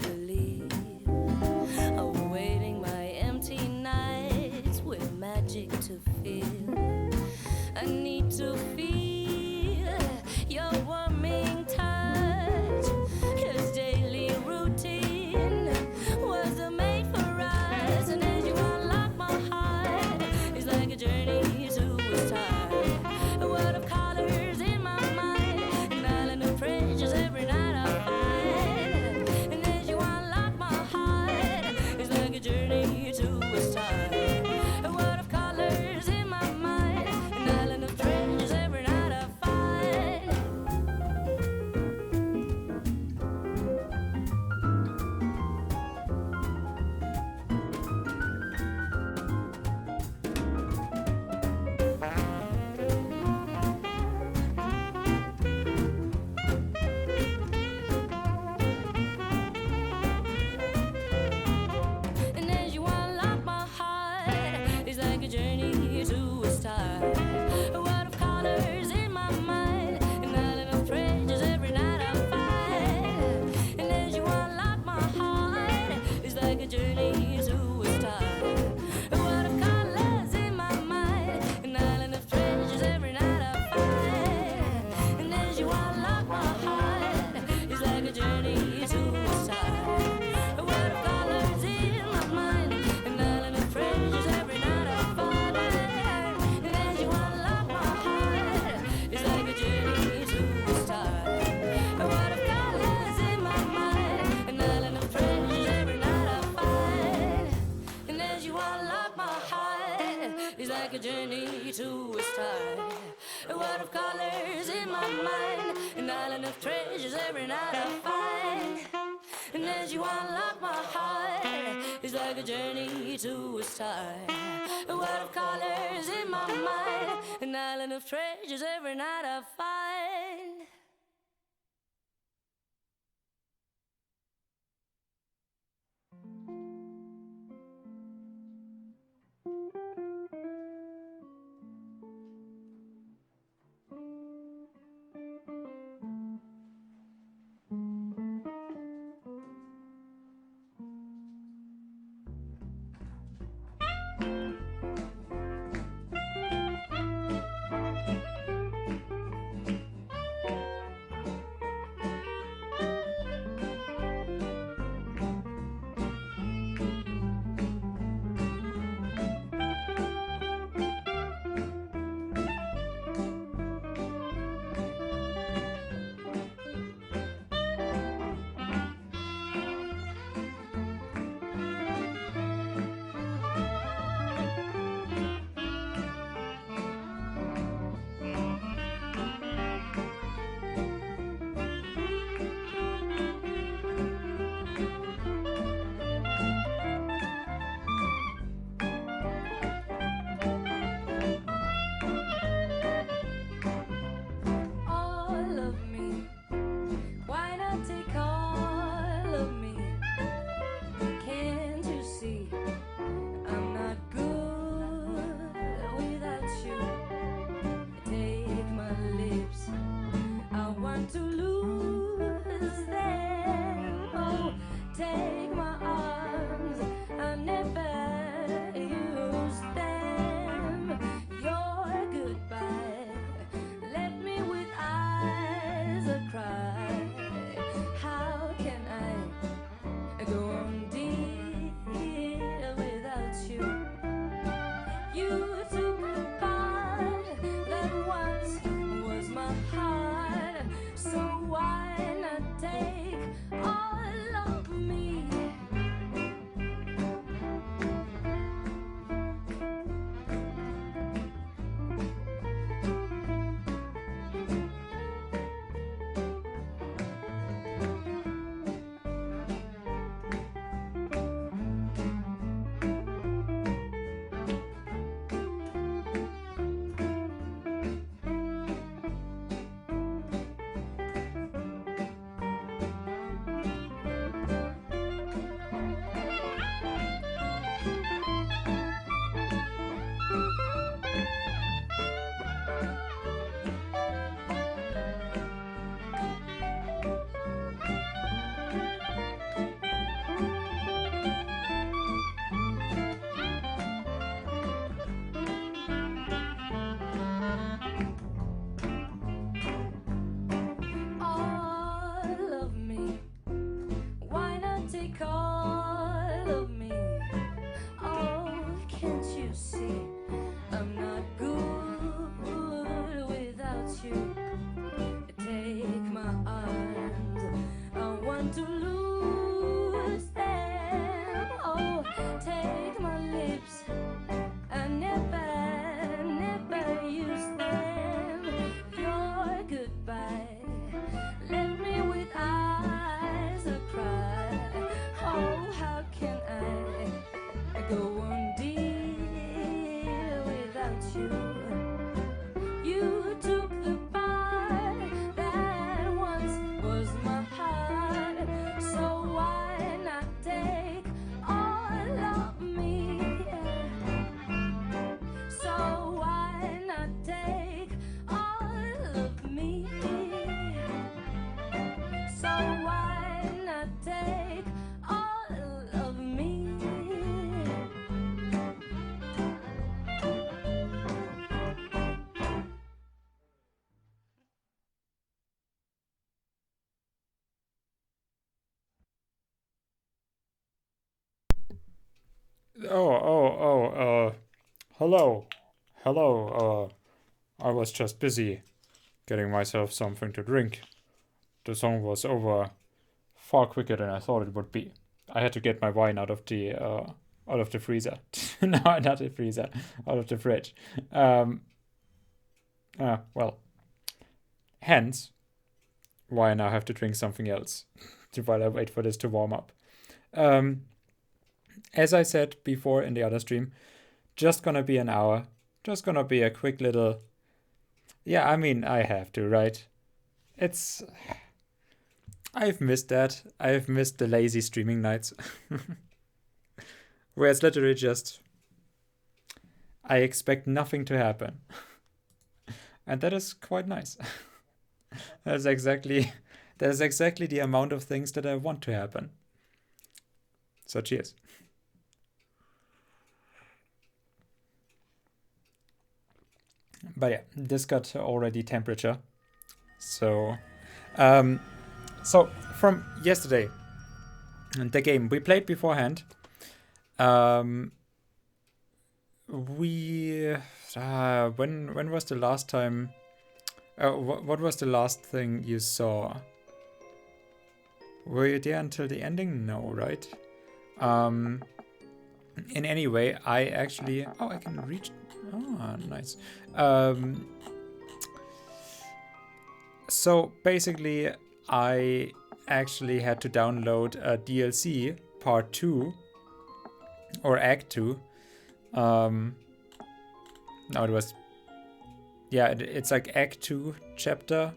believe, awaiting my empty nights with magic to fill. I need to feel your warming touch, 'cause daily routine was made for us. And as you unlock my heart, it's like a journey to a star. A world of colors in my mind, an island of treasures every night I find. And as you unlock my heart, it's like a journey to a star. A world of colors in my mind, an island of treasures every night I find. And as you unlock my heart, it's like a journey to a star. A world of colors in my mind, an island of treasures every night I find. And as you unlock my heart, it's like a journey to a star. A world of colors in my mind, an island of treasures every night I find. And as you unlock my heart, it's like a journey to a star. A world of colors in my mind, an island of treasures every night I find. And as you unlock my heart, it's like a journey to a star. A world of colors in my mind, an island of treasures every night I find. And as you unlock my heart, it's like a journey to a star. A world of colors in my mind, an island of treasures every night I find. And as you unlock my heart, it's like a journey to a star. A world of colors in my mind, an island of treasures every night I find. All of me, why not take all of me? Can't you see I'm not good without you? Take my lips, I want to lose them. Oh, take my arms, I never use them. Your goodbye left me with eyes that cry. How can I go on dear without you? You took a part that once was my heart, so why not take all of me? go on dear without you. You took the part that once was my heart, so why not take all of me? So why not take all of me? So why not take all of me? Hello. Hello, I was just busy getting myself something to drink. The song was over far quicker than I thought it would be. I had to get my wine out of the freezer. No, not the freezer, out of the fridge. Well, hence why I now have to drink something else while I wait for this to warm up. As I said before in the other stream, just gonna be an hour. Just gonna be a quick little. Yeah, I mean, I have to, right? It's. I've missed that. I've missed the lazy streaming nights. Where it's literally just. I expect nothing to happen. And that is quite nice. That's exactly the amount of things that I want to happen. So cheers. But yeah, this got already temperature. So from yesterday, the game we played beforehand, we when was the last time? What was the last thing you saw? Were you there until the ending? No, right? In any way, I actually. Oh, I can reach. Oh, nice. So basically, I actually had to download a DLC part 2 or act 2. No, it was. Yeah, it's like act 2, chapter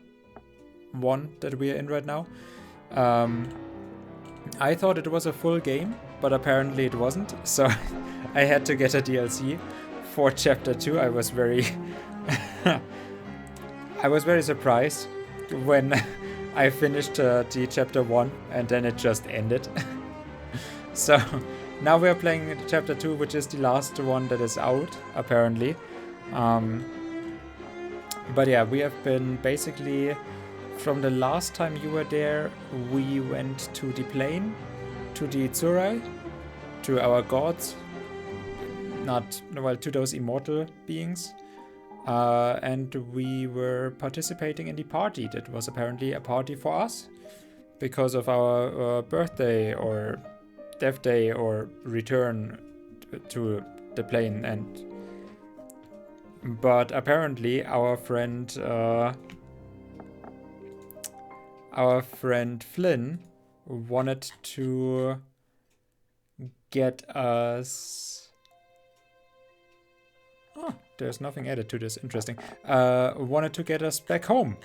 1 that we are in right now. I thought it was a full game, but apparently it wasn't. So I had to get a DLC for chapter 2. I was very surprised when I finished the chapter 1 and then it just ended. So now we're playing chapter 2, which is the last one that is out, apparently. But yeah, we have been basically, from the last time you were there, we went to the plane, to the Tsurai, to our gods, to those immortal beings. And we were participating in the party that was apparently a party for us because of our birthday or death day or return to the plane. But apparently our friend Flynn wanted to get us. Oh, there's nothing added to this. Interesting. Wanted to get us back home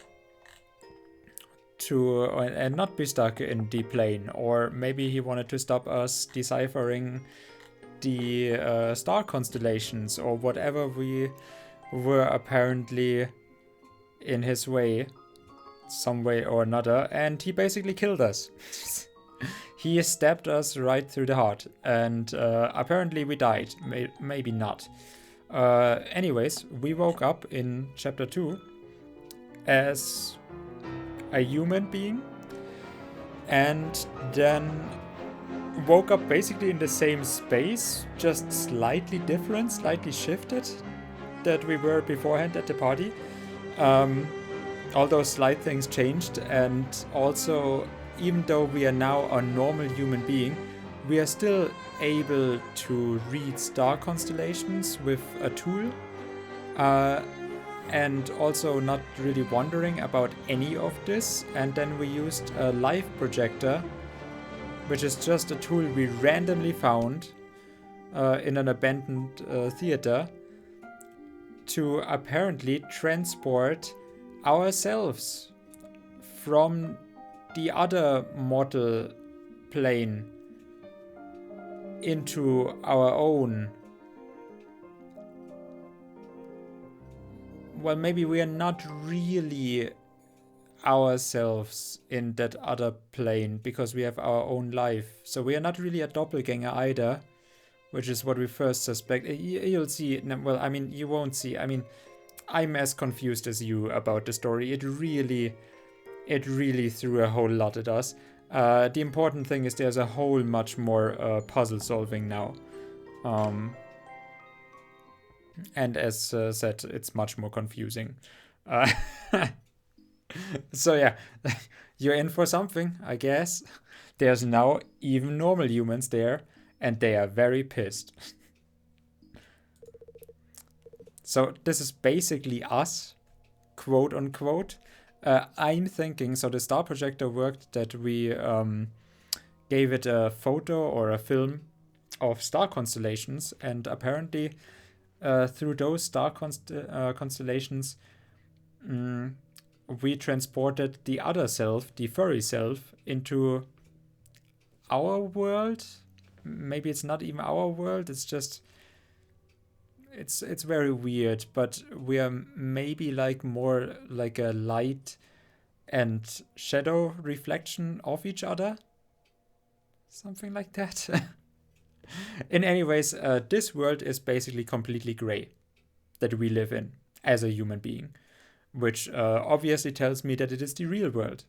and not be stuck in the plane, or maybe he wanted to stop us deciphering the star constellations or whatever we were apparently in his way, some way or another, and he basically killed us. He stabbed us right through the heart, and apparently we died. Maybe not. Anyways, we woke up in chapter 2 as a human being, and then woke up basically in the same space, just slightly different, slightly shifted that we were beforehand at the party. All those slight things changed, and also, even though we are now a normal human being, we are still able to read star constellations with a tool, and also not really wondering about any of this. And then we used a live projector, which is just a tool we randomly found in an abandoned theater to apparently transport ourselves from the other mortal plane into our own. Well, maybe we are not really ourselves in that other plane because we have our own life. So we are not really a doppelganger either, which is what we first suspect. You'll see. Well, I mean, you won't see. I mean, I'm as confused as you about the story. It really threw a whole lot at us. The important thing is there's a whole much more puzzle solving now. And as said, it's much more confusing. So yeah, you're in for something, I guess. There's now even normal humans there, and they are very pissed. So this is basically us, quote unquote. I'm thinking, so the star projector worked that we gave it a photo or a film of star constellations, and apparently through those star constellations, we transported the other self, the furry self, into our world. Maybe it's not even our world, it's just it's very weird, but we are maybe like more like a light and shadow reflection of each other, something like that. In any ways, this world is basically completely gray that we live in as a human being, which obviously tells me that it is the real world.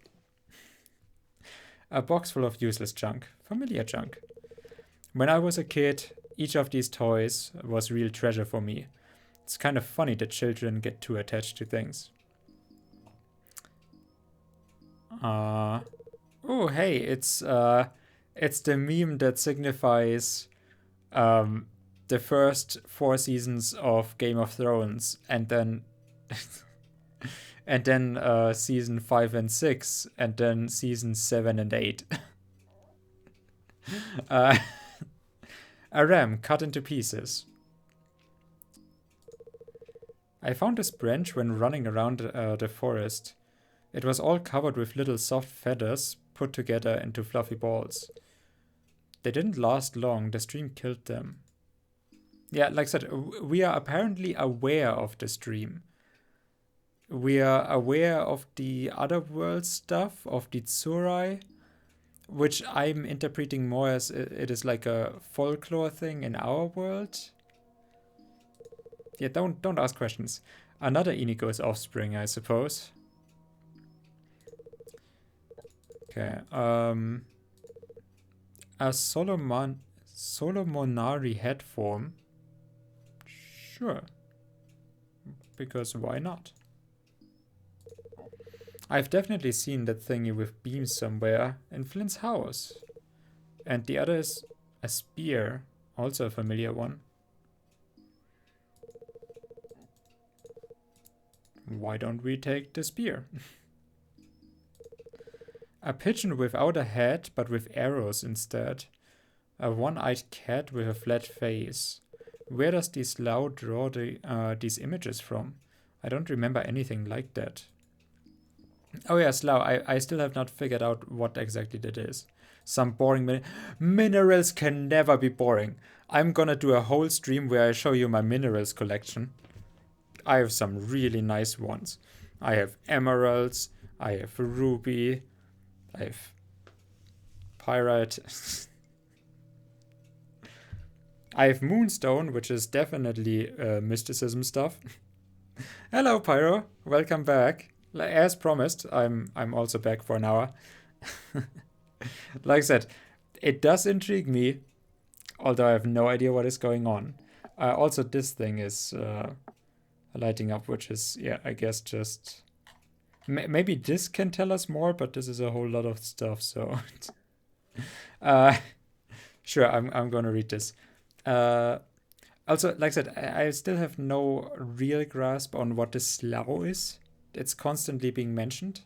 A box full of useless junk, familiar junk. When I was a kid, each of these toys was real treasure for me. It's kind of funny that children get too attached to things. Oh, hey, it's the meme that signifies the first 4 seasons of Game of Thrones, and then and then season 5 and 6, and then season 7 and 8. A ram cut into pieces. I found this branch when running around the forest. It was all covered with little soft feathers put together into fluffy balls. They didn't last long, the stream killed them. Yeah, like I said, we are apparently aware of the stream. We are aware of the other world stuff, of the Tsurai, which I'm interpreting more as it is like a folklore thing in our world. Yeah, don't ask questions. Another Inigo's offspring, I suppose. Okay, a Solomonari head form. Sure. Because why not? I've definitely seen that thingy with beams somewhere in Flint's house. And the other is a spear, also a familiar one. Why don't we take the spear? A pigeon without a head, but with arrows instead. A one-eyed cat with a flat face. Where does this Slough draw these images from? I don't remember anything like that. Oh yeah, Slough, I still have not figured out what exactly that is. Some boring minerals can never be boring. I'm gonna do a whole stream where I show you my minerals collection. I have some really nice ones. I have emeralds, I have ruby, I have pyrite. I have moonstone, which is definitely mysticism stuff. Hello, Pyro. Welcome back. As promised, I'm also back for an hour. Like I said, it does intrigue me, although I have no idea what is going on. Also, this thing is lighting up, which is, yeah, I guess just... maybe this can tell us more, but this is a whole lot of stuff, so... sure, I'm gonna read this. Also, like I said, I still have no real grasp on what the Slough is. It's constantly being mentioned.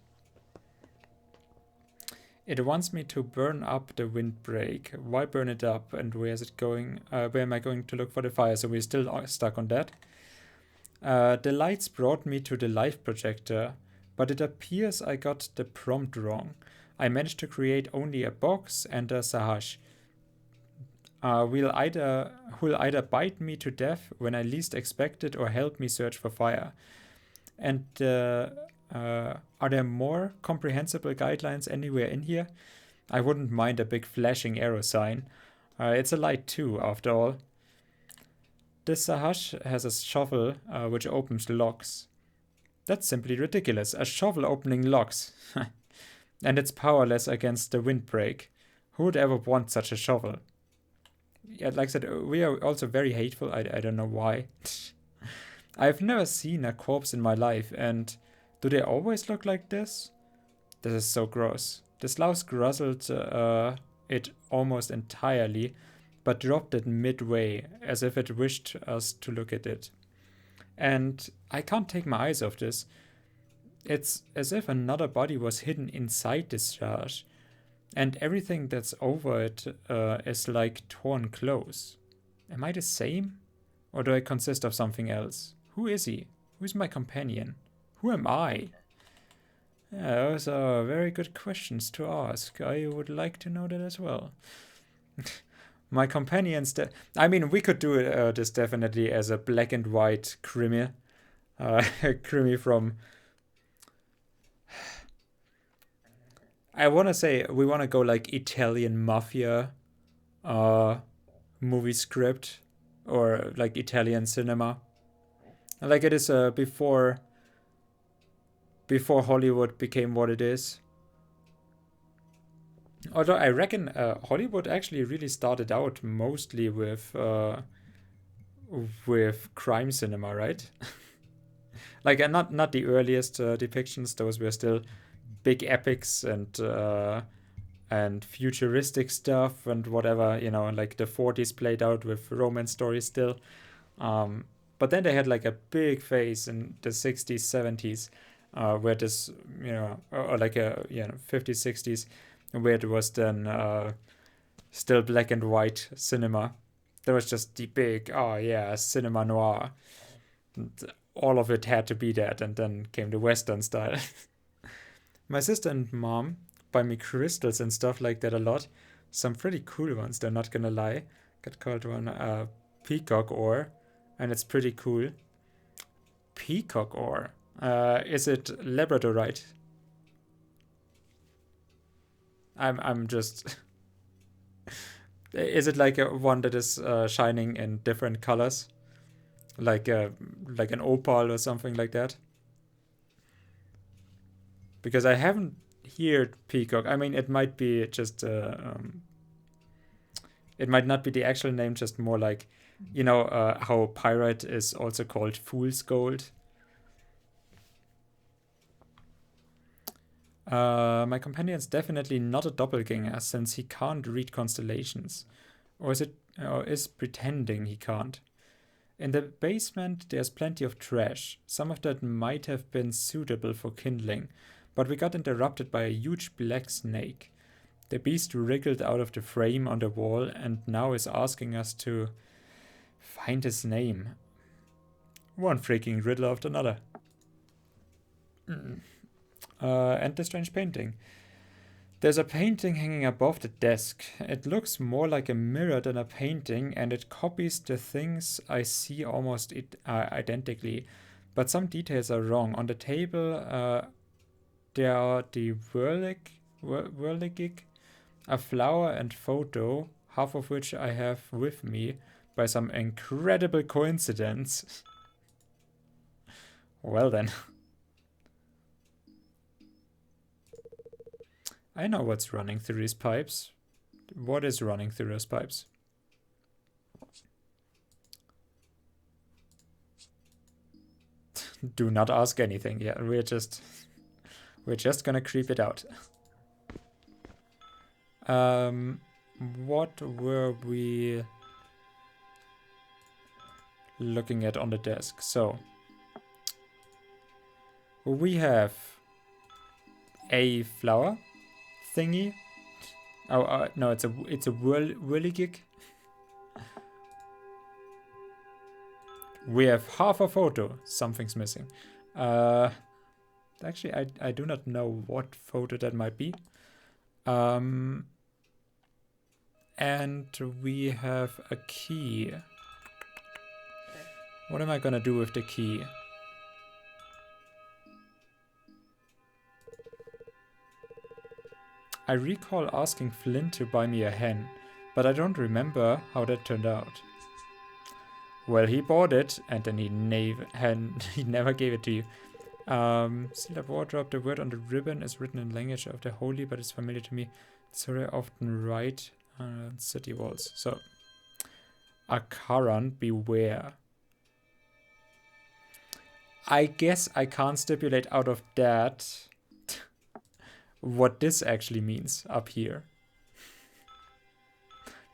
It wants me to burn up the windbreak. Why burn it up, and where is it going? Where am I going to look for the fire? So we're still stuck on that. The lights brought me to the light projector, but it appears I got the prompt wrong. I managed to create only a box and a sahash. Who'll either bite me to death when I least expect it or help me search for fire. And are there more comprehensible guidelines anywhere in here? I wouldn't mind a big flashing arrow sign. It's a light too, after all. This sahash has a shovel which opens locks. That's simply ridiculous. A shovel opening locks. And it's powerless against the windbreak. Who would ever want such a shovel? Yeah, like I said, we are also very hateful. I don't know why. I've never seen a corpse in my life, and do they always look like this? This is so gross. The slouse guzzled it almost entirely, but dropped it midway, as if it wished us to look at it. And I can't take my eyes off this. It's as if another body was hidden inside this charge, and everything that's over it is like torn clothes. Am I the same? Or do I consist of something else? Who is he? Who's my companion? Who am I? Yeah, those are very good questions to ask. I would like to know that as well. My companions... I mean, we could do this definitely as a black and white crimi. Crimi from... I want to say we want to go like Italian mafia movie script, or like Italian cinema. Like it is before Hollywood became what it is. Although I reckon Hollywood actually really started out mostly with crime cinema, right? Like not the earliest depictions; those were still big epics and futuristic stuff and whatever, you know, like the 40s played out with romance stories still. But then they had like a big phase in the 60s, 70s, where this, you know, or like a 50s, 60s, where it was then still black and white cinema. There was just the big, cinema noir. And all of it had to be that, and then came the Western style. My sister and mom buy me crystals and stuff like that a lot. Some pretty cool ones, they're not gonna lie. Got called one peacock ore, and it's pretty cool. Peacock ore. Is it labradorite? I'm just... Is it like one that is shining in different colors? Like an opal or something like that? Because I haven't heard peacock. I mean, it might be just... it might not be the actual name, just more like... You know how pyrite is also called fool's gold? My companion's definitely not a doppelganger, since he can't read constellations. Or is pretending he can't. In the basement, there's plenty of trash. Some of that might have been suitable for kindling, but we got interrupted by a huge black snake. The beast wriggled out of the frame on the wall and now is asking us to find his name. One freaking riddle after another. And the strange painting. There's a painting hanging above the desk. It looks more like a mirror than a painting, and it copies the things I see almost identically. But some details are wrong. On the table, there are the whirligig, a flower and photo, half of which I have with me by some incredible coincidence. Well then. I know what's running through these pipes. What is running through those pipes? Do not ask anything. Yeah, we're just gonna creep it out. What were we looking at on the desk? So we have a flower, thingy. Oh, no, it's a whirligig. We have half a photo. Something's missing. Actually, I do not know what photo that might be. And we have a key. What am I gonna do with the key? I recall asking Flint to buy me a hen, but I don't remember how that turned out. Well, he bought it, and then he never gave it to you. Sealed up wardrobe. The word on the ribbon is written in language of the holy, but it's familiar to me. So I often write on city walls. So, Akaran, beware. I guess I can't stipulate out of that what this actually means up here.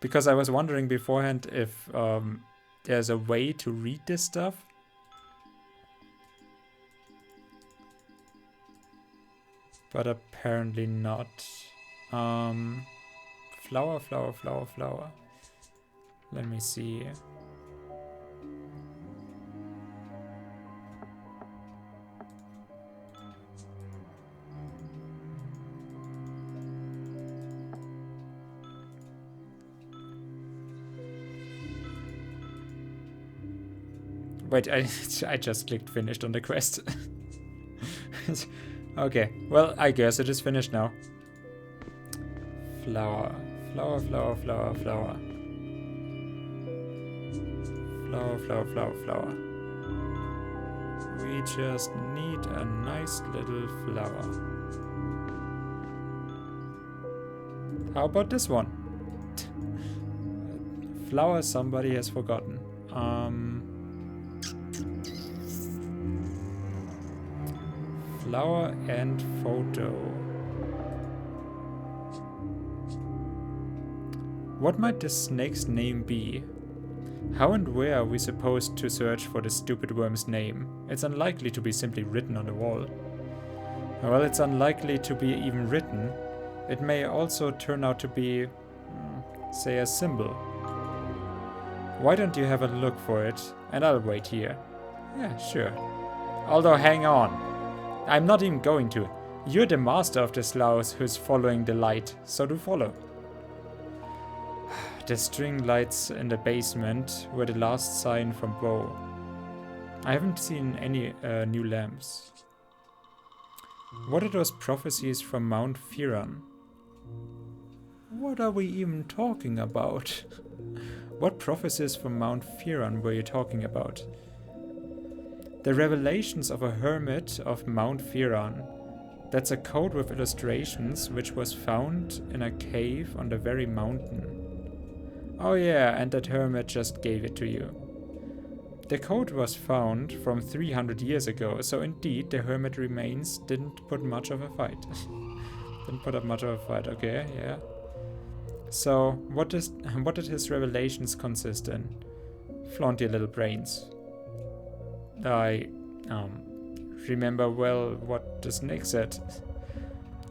Because I was wondering beforehand if there's a way to read this stuff. But apparently not. Flower, flower, flower, flower. Let me see. Wait, I just clicked finished on the quest. Okay, well, I guess it is finished now. Flower, flower, flower, flower, flower. Flower, flower, flower, flower. We just need a nice little flower. How about this one? Flower somebody has forgotten. Flower and photo. What might this snake's name be? How and where are we supposed to search for the stupid worm's name? It's unlikely to be simply written on the wall. Well, it's unlikely to be even written. It may also turn out to be, say, a symbol. Why don't you have a look for it, and I'll wait here. Yeah, sure. Although, hang on. I'm not even going to. You're the master of the sloughs who's following the light, so do follow. The string lights in the basement were the last sign from Bo. I haven't seen any new lamps. What are those prophecies from Mount Firan? What are we even talking about? What prophecies from Mount Firan were you talking about? The revelations of a hermit of Mount Firan. That's a code with illustrations which was found in a cave on the very mountain. Oh yeah, and that hermit just gave it to you. The code was found from 300 years ago, so indeed the hermit remains didn't put much of a fight. Didn't put up much of a fight, okay, yeah. So, what did his revelations consist in? Flaunt your little brains. I remember well what the snake said.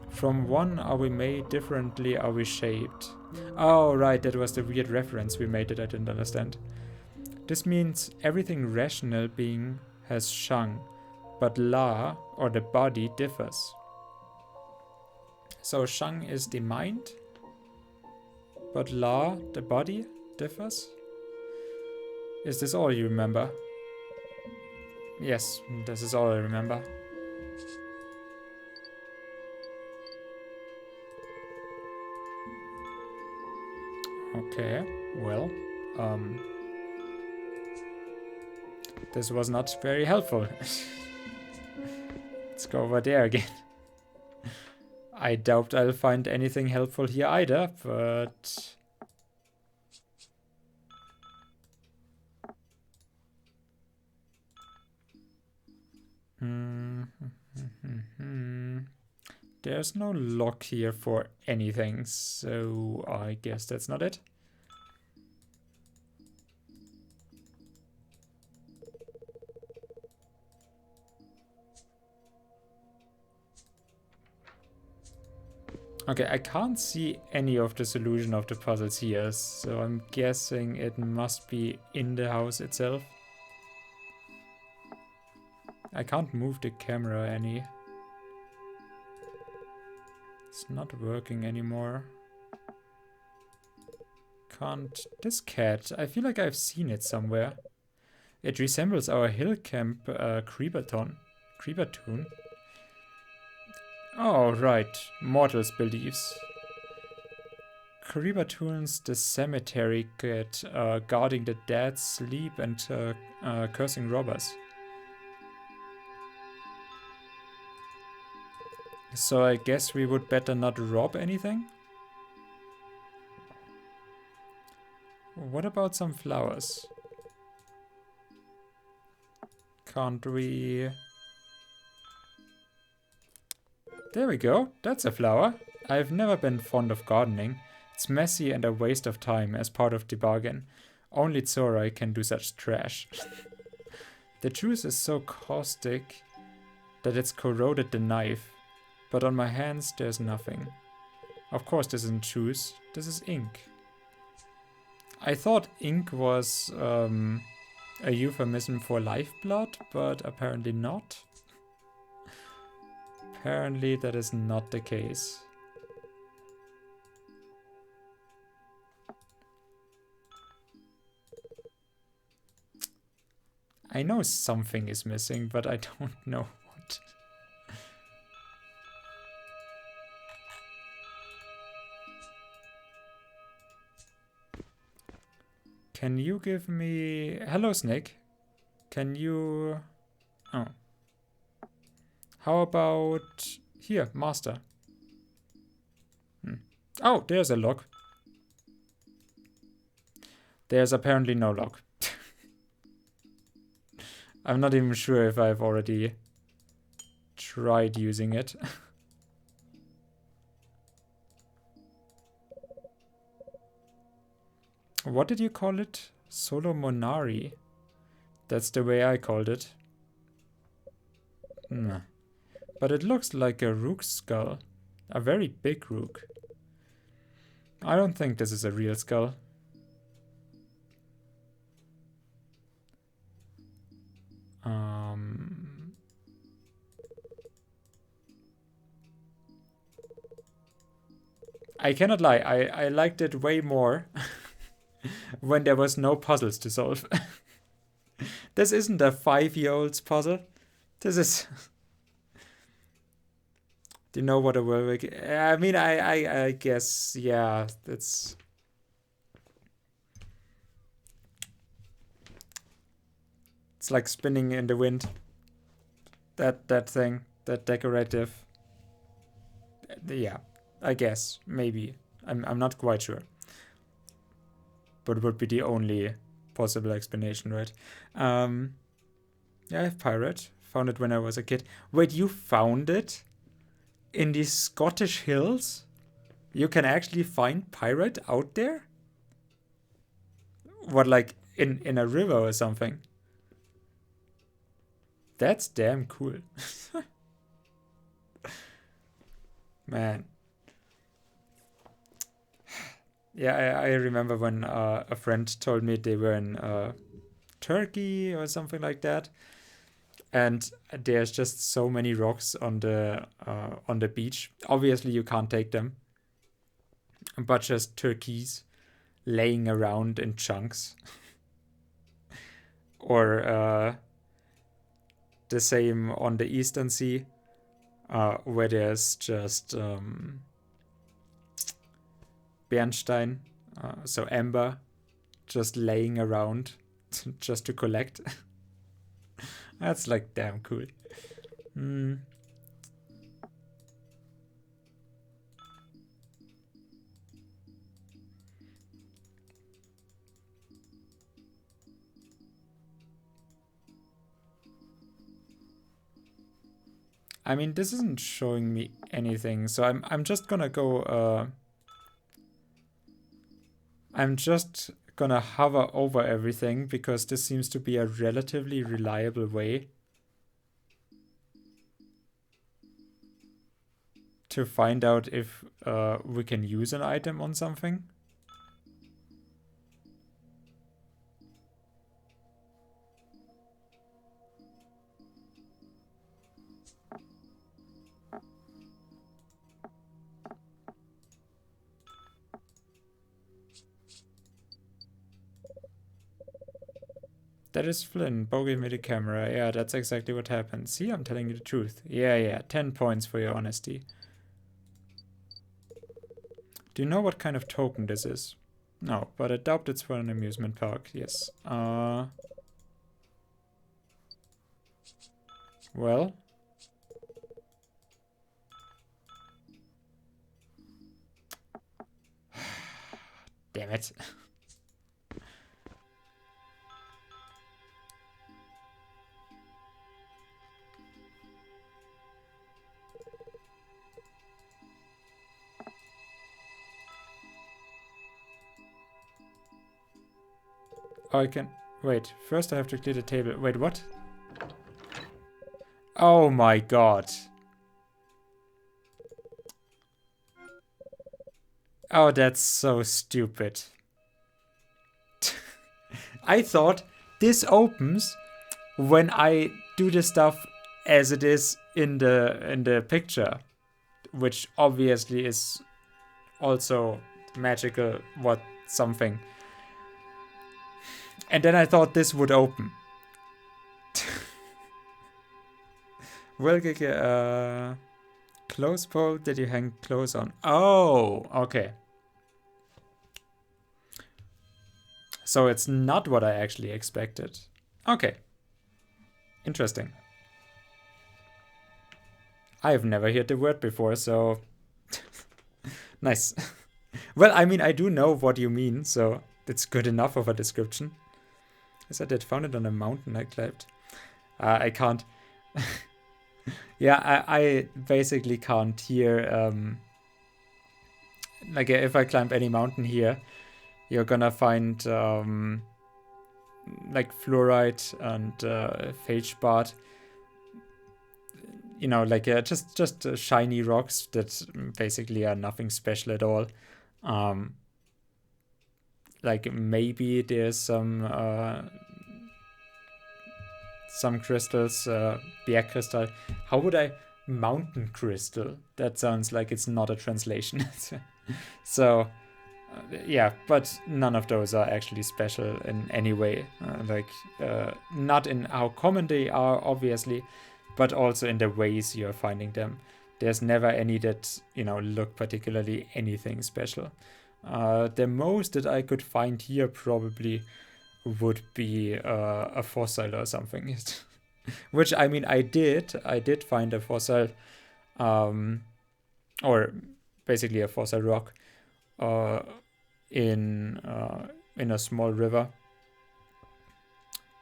From one are we made, differently are we shaped. Oh, right, that was the weird reference we made that I didn't understand. This means everything rational being has shang, but La, or the body, differs. So shang is the mind, but La, the body, differs? Is this all you remember? Yes, this is all I remember. Okay, well, this was not very helpful. Let's go over there again. I doubt I'll find anything helpful here either, but... There's no lock here for anything, so I guess that's not it. Okay, I can't see any of the solution of the puzzles here, so I'm guessing it must be in the house itself. I can't move the camera any. It's not working anymore. Can't... This cat, I feel like I've seen it somewhere. It resembles our hill camp Creeperton. Creepertoon. Oh, right. Mortals' beliefs. Creepertoons, the cemetery cat, guarding the dead, sleep, and cursing robbers. So I guess we would better not rob anything? What about some flowers? Can't we... There we go, that's a flower. I've never been fond of gardening. It's messy and a waste of time as part of the bargain. Only Zorai can do such trash. The juice is so caustic that it's corroded the knife. But on my hands there's nothing. Of course this isn't juice, this is ink. I thought ink was a euphemism for lifeblood, but apparently not. Apparently that is not the case. I know something is missing, but I don't know what. Can you give me... Hello, Snake. Can you... Oh. How about... Here, master. Oh, there's a lock. There's apparently no lock. I'm not even sure if I've already tried using it. What did you call it? Solomonari. That's the way I called it. But it looks like a rook skull. A very big rook. I don't think this is a real skull. I cannot lie, I liked it way more when there was no puzzles to solve. This isn't a 5-year-old's puzzle. This is... Do you know what a whirlwind... I mean, I guess, yeah, it's... It's like spinning in the wind. That thing, that decorative... Yeah, I guess, maybe. I'm not quite sure. But it would be the only possible explanation, right? Yeah, I have pirate. Found it when I was a kid. Wait, you found it? In the Scottish hills? You can actually find pirate out there? What, like in a river or something? That's damn cool. Man. Yeah, I remember when a friend told me they were in Turkey or something like that. And there's just so many rocks on the beach. Obviously, you can't take them, but just turkeys laying around in chunks. Or the same on the Eastern Sea, where there's just Bernstein, so amber, just laying around just to collect. That's like damn cool. I mean, this isn't showing me anything, so I'm just gonna go. I'm just gonna hover over everything because this seems to be a relatively reliable way to find out if we can use an item on something. That is Flynn. Bo gave me the camera. Yeah, that's exactly what happened. See, I'm telling you the truth. Yeah. 10 points for your honesty. Do you know what kind of token this is? No, but I doubt it's for an amusement park. Yes. Well. Damn it. Oh, I can... Wait, first I have to clear the table. Wait, what? Oh my god. Oh, that's so stupid. I thought this opens when I do the stuff as it is in the picture, which obviously is also magical something. And then I thought this would open. Well, clothes pole that you hang clothes on. Oh, okay. So it's not what I actually expected. Okay. Interesting. I've never heard the word before, so... Nice. Well, I mean, I do know what you mean, so it's good enough of a description. I said I'd found it on a mountain I climbed. I can't... Yeah, I basically can't hear... like, if I climb any mountain here, you're gonna find... like fluorite and feldspar, you know, like just shiny rocks that basically are nothing special at all. Like maybe there's some crystals, bear crystal. How would I mountain crystal? That sounds like it's not a translation. So. Yeah, but none of those are actually special in any way. Not in how common they are, obviously, but also in the ways you're finding them. There's never any that, you know, look particularly anything special. The most that I could find here probably would be a fossil or something. Which, I mean, I did find a fossil, or basically a fossil rock, in a small river,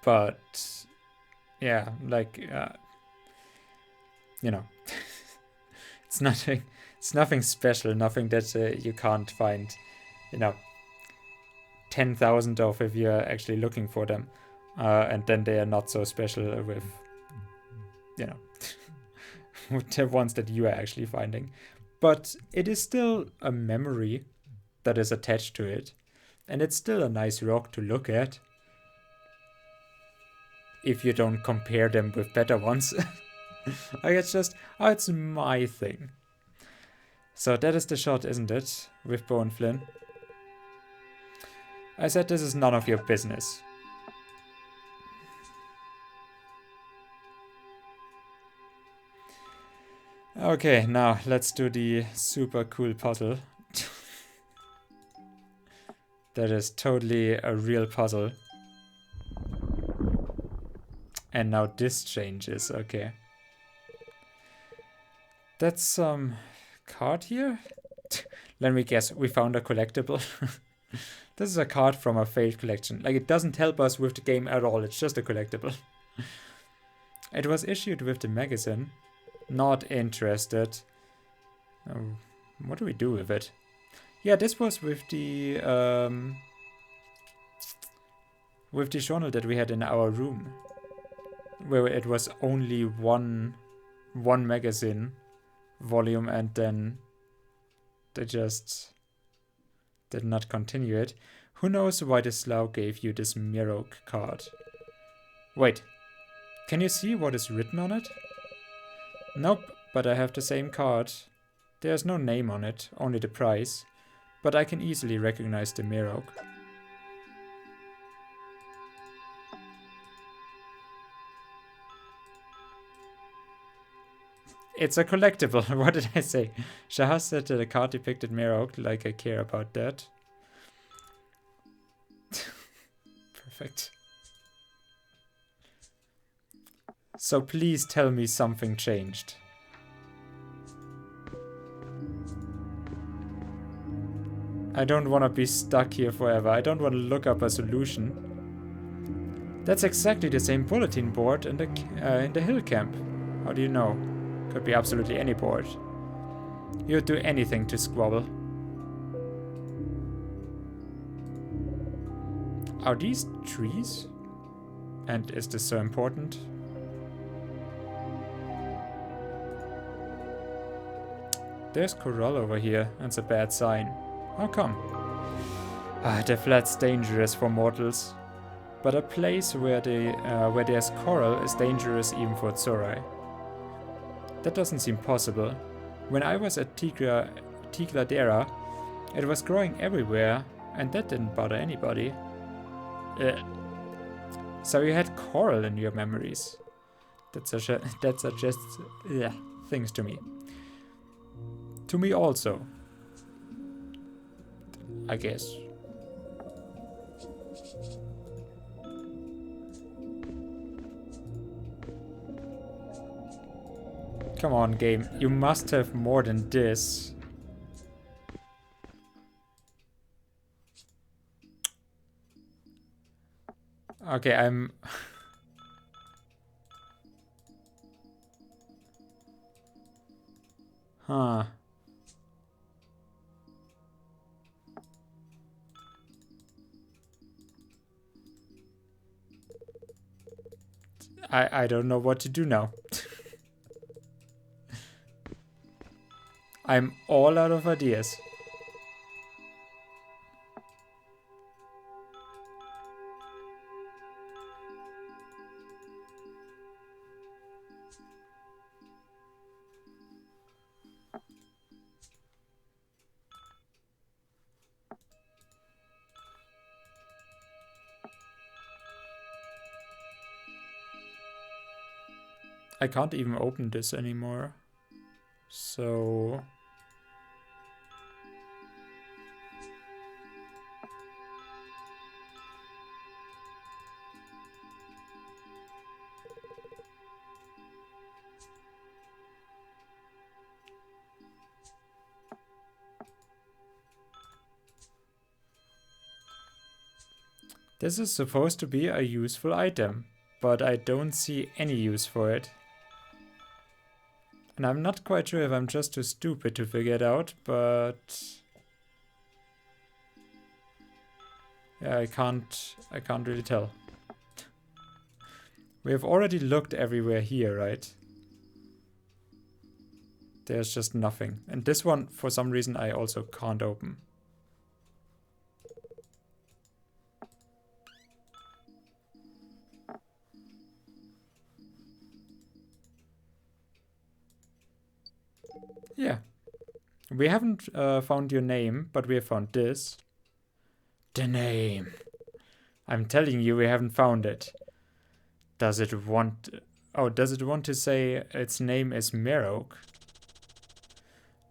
but yeah, like you know, it's nothing special, nothing that you can't find, you know, 10,000 of if you're actually looking for them, and then they are not so special with, you know, with the ones that you are actually finding. But it is still a memory that is attached to it, and it's still a nice rock to look at if you don't compare them with better ones. Like, it's just, oh, it's my thing. So that is the shot, isn't it, with Bo and Flynn? I said this is none of your business. Okay, now let's do the super cool puzzle. That is totally a real puzzle. And now this changes, okay. That's some card here? Let me guess, we found a collectible. This is a card from a failed collection. Like, it doesn't help us with the game at all, it's just a collectible. It was issued with the magazine. Not interested. Oh, what do we do with it? Yeah, this was with the journal that we had in our room, where it was only one magazine volume and then they just did not continue it. Who knows why the Slough gave you this Mirok card? Wait, can you see what is written on it? Nope, but I have the same card. There's no name on it, only the price. But I can easily recognize the Mirok. It's a collectible. What did I say? Shahaz said that the card depicted Mirok, like I care about that. Perfect. So please tell me something changed. I don't want to be stuck here forever. I don't want to look up a solution. That's exactly the same bulletin board in the hill camp. How do you know? Could be absolutely any board. You'd do anything to squabble. Are these trees? And is this so important? There's coral over here. That's a bad sign. How come? The flat's dangerous for mortals. But a place where there's coral is dangerous even for Tsorai. That doesn't seem possible. When I was at Tigladera, it was growing everywhere, and that didn't bother anybody. So you had coral in your memories. That suggests things to me. To me also. I guess. Come on, game. You must have more than this. Okay, I'm... Huh. I don't know what to do now. I'm all out of ideas. I can't even open this anymore. So... This is supposed to be a useful item, but I don't see any use for it. And I'm not quite sure if I'm just too stupid to figure it out, but... yeah, I can't really tell. We have already looked everywhere here, right? There's just nothing. And this one, for some reason, I also can't open. Yeah. We haven't found your name, but we have found this. The name. I'm telling you, we haven't found it. Does it want... oh, does it want to say its name is Mirok?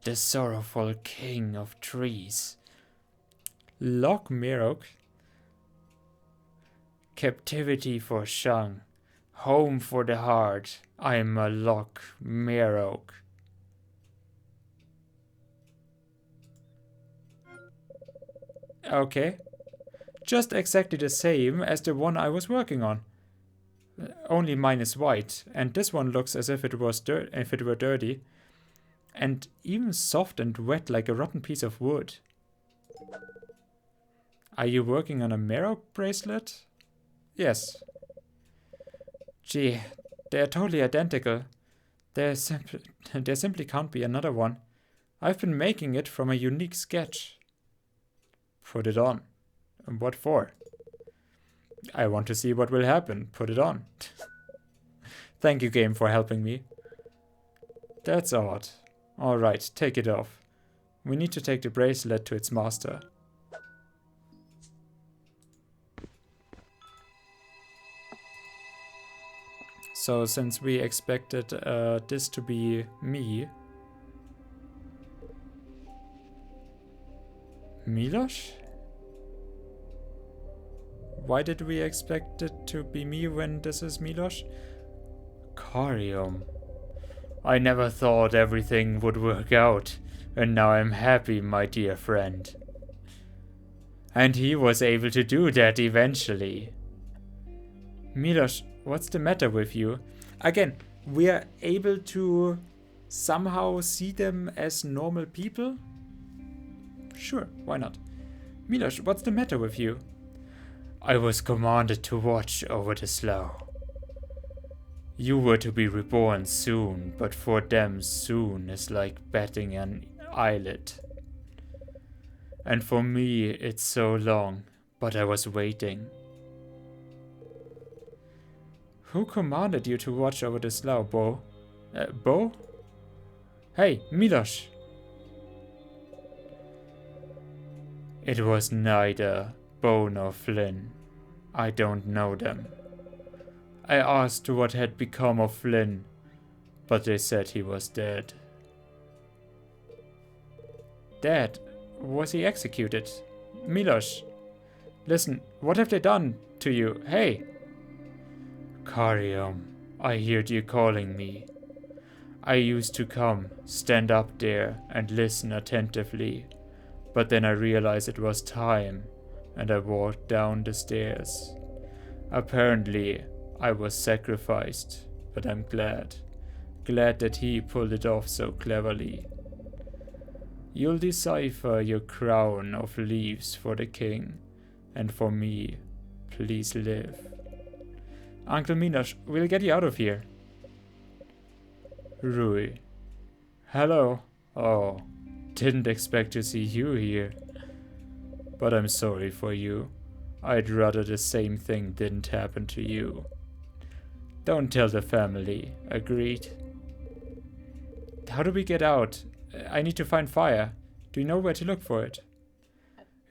The sorrowful king of trees. Loch Mirok. Captivity for Shang. Home for the heart. I'm a Loch Mirok. Okay. Just exactly the same as the one I was working on. Only mine is white, and this one looks as if it were dirty. And even soft and wet like a rotten piece of wood. Are you working on a Mirok bracelet? Yes. Gee, they are totally identical. There simply can't be another one. I've been making it from a unique sketch. Put it on. And what for? I want to see what will happen. Put it on. Thank you, game, for helping me. That's odd. Alright, take it off. We need to take the bracelet to its master. So, since we expected this to be me... Milos? Why did we expect it to be me when this is Milos? Carium. I never thought everything would work out, and now I'm happy, my dear friend. And he was able to do that eventually. Milos, what's the matter with you? Again, we are able to somehow see them as normal people? Sure, why not? Milos, what's the matter with you? I was commanded to watch over the slough. You were to be reborn soon, but for them soon is like batting an eyelid. And for me it's so long, but I was waiting. Who commanded you to watch over the slough, Bo? Bo? Hey, Milos! It was neither Bo nor Flynn. I don't know them. I asked what had become of Flynn, but they said he was dead. Dead? Was he executed? Milos, listen, what have they done to you? Hey! Carium, I heard you calling me. I used to come, stand up there, and listen attentively, but then I realized it was time, and I walked down the stairs. Apparently, I was sacrificed, but I'm glad. Glad that he pulled it off so cleverly. You'll decipher your crown of leaves for the king, and for me, please live. Uncle Milos, we'll get you out of here. Rui. Hello. Oh, didn't expect to see you here. But I'm sorry for you. I'd rather the same thing didn't happen to you. Don't tell the family, agreed? How do we get out? I need to find fire. Do you know where to look for it?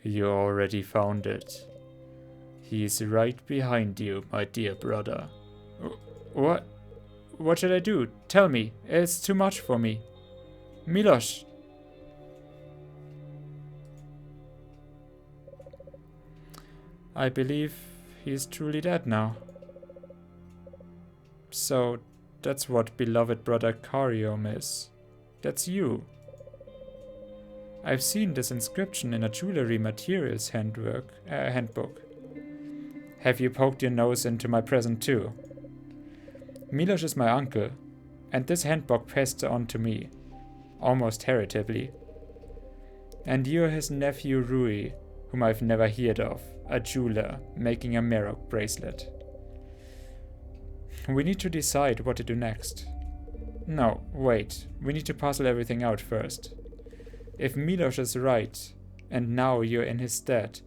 You already found it. He's right behind you, my dear brother. What? What should I do? Tell me. It's too much for me. Milos! I believe he's truly dead now. So, that's what beloved brother Carium is. That's you. I've seen this inscription in a jewelry materials handbook. Have you poked your nose into my present too? Milos is my uncle, and this handbook passed on to me, almost heritably. And you're his nephew Rui, whom I've never heard of, a jeweler making a Merok bracelet. We need to decide what to do next. No, wait, we need to puzzle everything out first. If Milos is right, and now you're in his stead,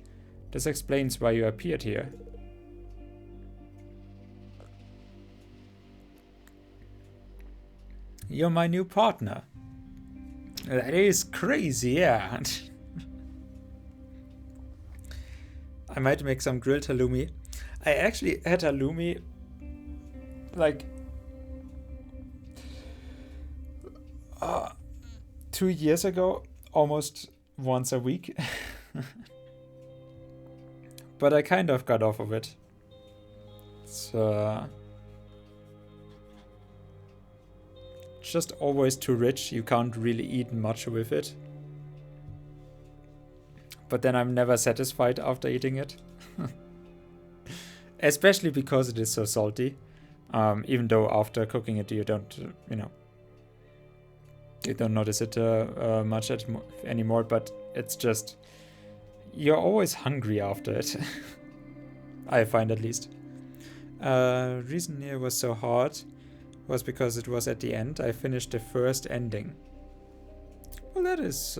this explains why you appeared here. You're my new partner. That is crazy, yeah. I might make some grilled halloumi. I actually had halloumi like 2 years ago, almost once a week. But I kind of got off of it. It's just always too rich. You can't really eat much with it. But then I'm never satisfied after eating it. Especially because it is so salty. Even though after cooking it you don't, you don't notice it much anymore. But it's just, you're always hungry after it. I find, at least. Reason here was so hard was because it was at the end. I finished the first ending. Well, that is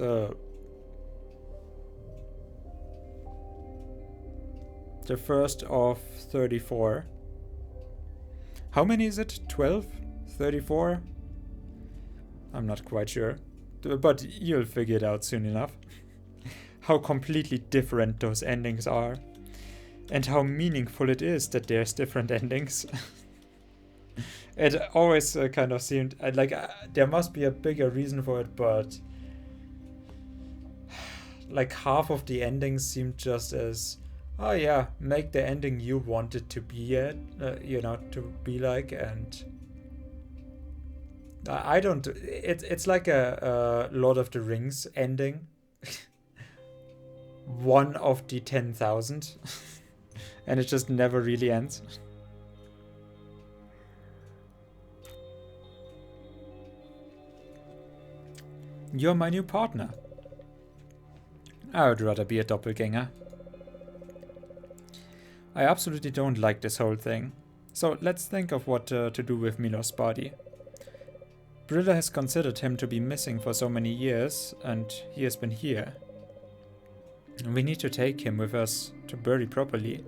the first of 34. How many is it? 12? 34? I'm not quite sure. But you'll figure it out soon enough. How completely different those endings are. And how meaningful it is that there's different endings. It always kind of seemed like there must be a bigger reason for it, but like half of the endings seemed just as, oh yeah, make the ending you want it to be to be like, and I don't. It's like a Lord of the Rings ending. One of the 10,000, and it just never really ends. You're my new partner. I would rather be a doppelganger. I absolutely don't like this whole thing. So let's think of what to do with Milos' body. Brilla has considered him to be missing for so many years, and he has been here. We need to take him with us to bury properly.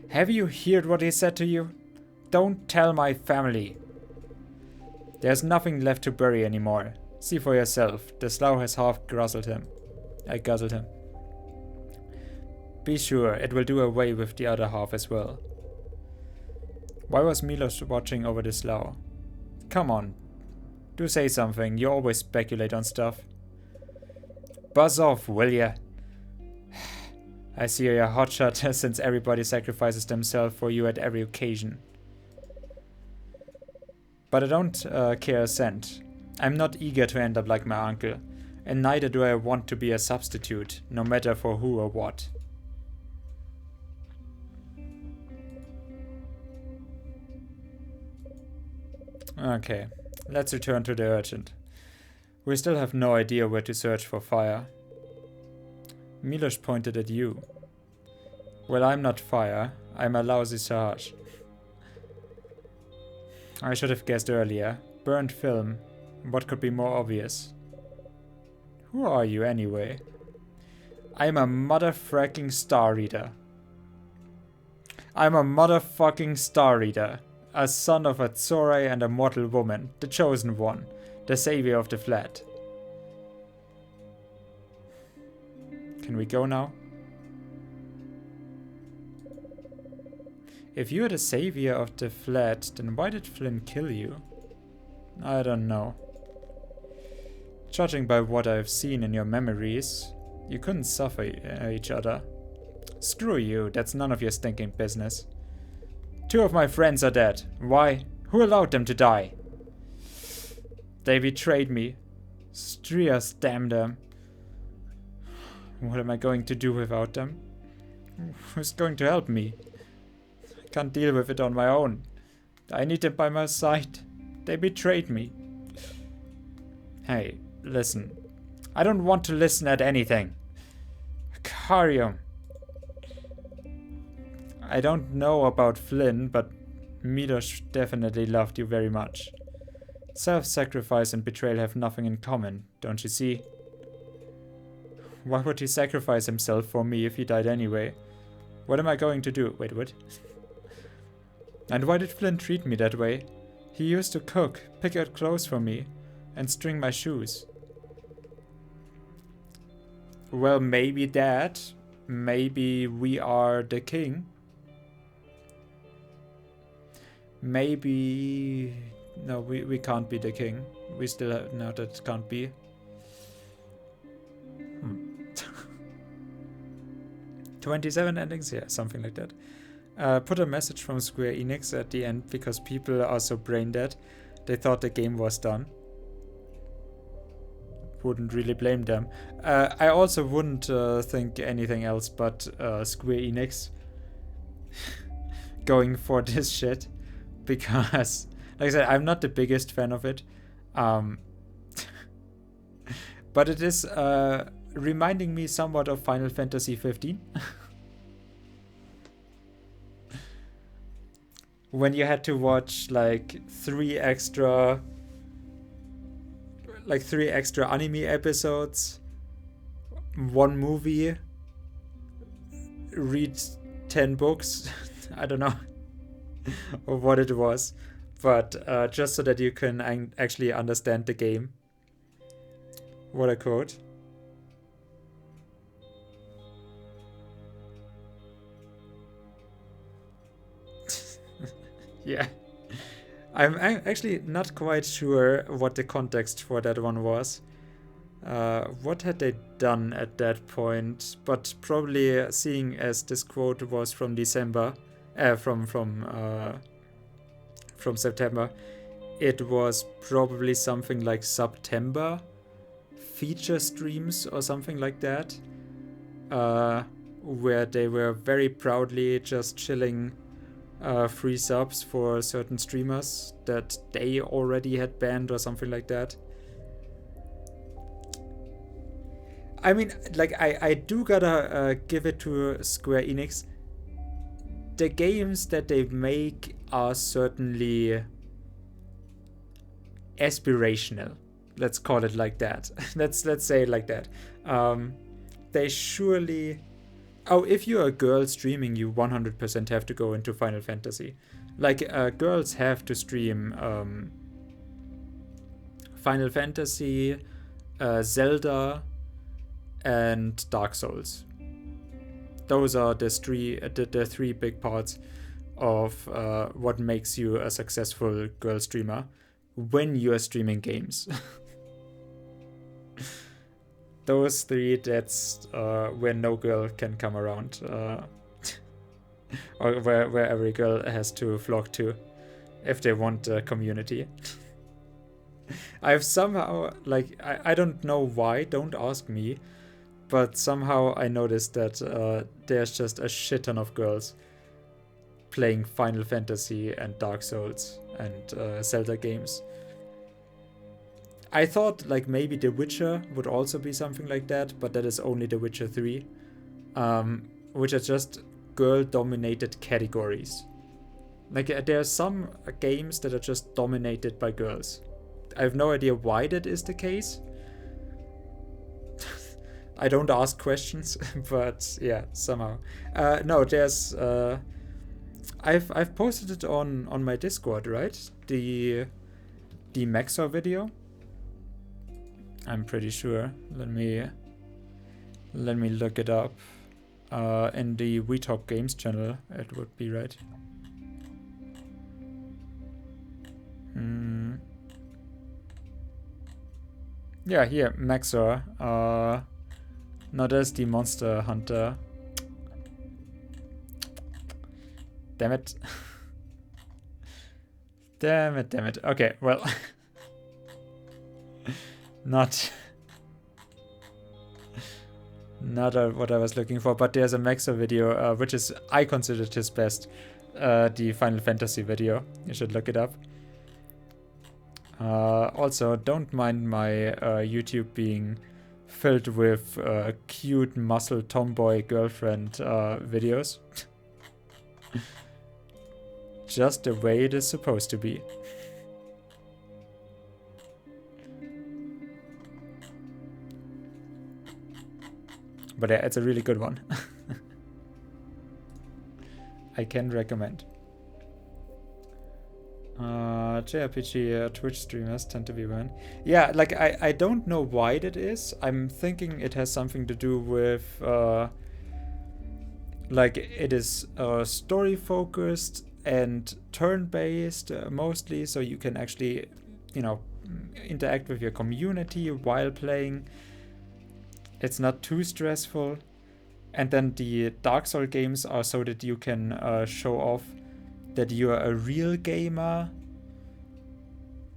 Have you heard what he said to you? Don't tell my family. There's nothing left to bury anymore. See for yourself. The slough has half guzzled him. I guzzled him. Be sure, it will do away with the other half as well. Why was Milos watching over the slough? Come on. Do say something. You always speculate on stuff. Buzz off, will ya? I see you're a hotshot since everybody sacrifices themselves for you at every occasion. But I don't care a cent. I'm not eager to end up like my uncle, and neither do I want to be a substitute, no matter for who or what. Okay, let's return to the urgent. We still have no idea where to search for fire. Milos pointed at you. Well, I'm not fire. I'm a lousy Sarge. I should have guessed earlier. Burnt film. What could be more obvious? Who are you anyway? I'm a motherfucking Star Reader. I'm a motherfucking Star Reader. A son of a Tsorai and a mortal woman. The chosen one. The savior of the flat. Can we go now? If you're the savior of the flat, then why did Flynn kill you? I don't know. Judging by what I've seen in your memories, you couldn't suffer each other. Screw you, that's none of your stinking business. 2 of my friends are dead. Why? Who allowed them to die? They betrayed me. Strias, damn them. What am I going to do without them? Who's going to help me? I can't deal with it on my own. I need them by my side. They betrayed me. Hey, listen. I don't want to listen at anything. Carium. I don't know about Flynn, but Milos definitely loved you very much. Self-sacrifice and betrayal have nothing in common, don't you see? Why would he sacrifice himself for me if he died anyway? What am I going to do? Wait, what? And why did Flynn treat me that way? He used to cook, pick out clothes for me, and string my shoes. Well, maybe that. Maybe we are the king. Maybe... No, we can't be the king. We still have... No, that can't be. 27 endings? Yeah, something like that. Put a message from Square Enix at the end because people are so brain dead. They thought the game was done. Wouldn't really blame them. I also wouldn't think anything else but Square Enix going for this shit. Because, like I said, I'm not the biggest fan of it. But it is reminding me somewhat of Final Fantasy 15. when you had to watch like three extra anime episodes, one movie, read 10 books. I don't know or what it was, but just so that you can actually understand the game. What a quote. Yeah. I'm actually not quite sure what the context for that one was. What had they done at that point? But probably seeing as this quote was from December, from September, it was probably something like September feature streams or something like that, where they were very proudly just chilling free subs for certain streamers that they already had banned or something like that. I mean, like, I do gotta give it to Square Enix. The games that they make are certainly aspirational. Let's call it like that. let's say it like that. They surely... Oh, if you're a girl streaming, you 100% have to go into Final Fantasy. Like, girls have to stream Final Fantasy, Zelda, and Dark Souls. Those are the three big parts of what makes you a successful girl streamer when you're streaming games. Those three, that's where no girl can come around, or where every girl has to flock to if they want a community. I've somehow, like, I don't know why, don't ask me, but somehow I noticed that there's just a shit ton of girls playing Final Fantasy and Dark Souls and Zelda games. I thought like maybe The Witcher would also be something like that, but that is only The Witcher 3, which are just girl-dominated categories. Like there are some games that are just dominated by girls. I have no idea why that is the case. I don't ask questions, but yeah, somehow. No, there's I've posted it on my Discord, right? The Maxor video. I'm pretty sure. Let me look it up. In the We Talk Games channel, it would be right. Yeah, here, Maxor. No, there's the Monster Hunter. Damn it. Damn it. Okay, well. Not what I was looking for, but there's a Maxor video, which is, I considered his best, the Final Fantasy video. You should look it up. Also, don't mind my YouTube being filled with cute muscle tomboy girlfriend videos. Just the way it is supposed to be. But yeah, it's a really good one. I can recommend. JRPG Twitch streamers tend to be women. Yeah, like I don't know why that is. I'm thinking it has something to do with like it is story focused and turn based mostly, so you can actually, you know, interact with your community while playing. It's not too stressful. And then the Dark Souls games are so that you can show off that you are a real gamer.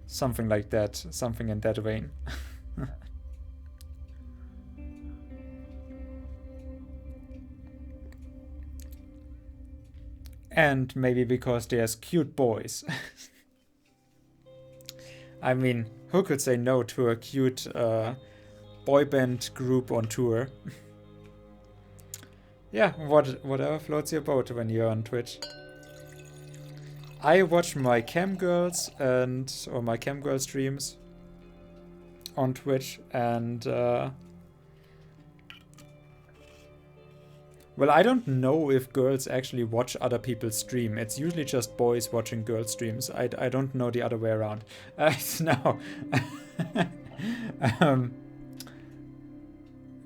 Something like that. Something in that vein. And maybe because there's cute boys. I mean, who could say no to a cute boy band group on tour? Yeah, whatever floats your boat when you're on Twitch. I watch my cam girls or my cam girl streams on Twitch, and well, I don't know if girls actually watch other people stream. It's usually just boys watching girl streams. I don't know the other way around. No. um,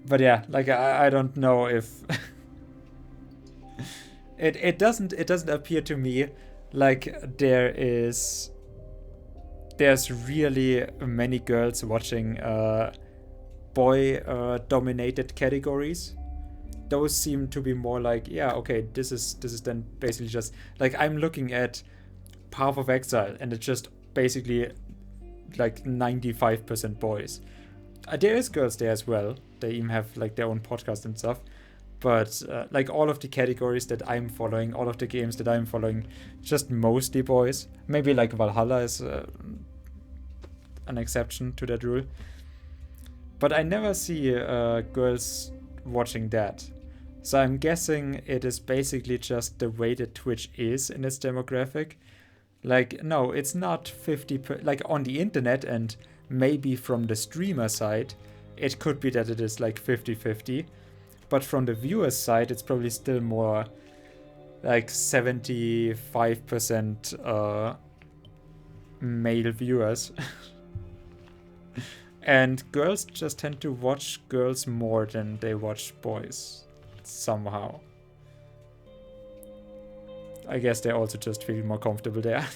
but yeah, like I don't know if it doesn't appear to me like there's really many girls watching boy dominated categories. Those seem to be more like, yeah, okay, this is then basically just like I'm looking at Path of Exile, and it's just basically like 95% boys. There is girls there as well. They even have like their own podcast and stuff. But like all of the categories that I'm following, all of the games that I'm following, just mostly boys. Maybe like Valhalla is an exception to that rule. But I never see girls watching that. So I'm guessing it is basically just the way that Twitch is in its demographic. Like, no, it's not 50, like on the internet and maybe from the streamer side, it could be that it is like 50-50. But from the viewer's side, it's probably still more like 75% male viewers. And girls just tend to watch girls more than they watch boys. Somehow. I guess they also just feel more comfortable there.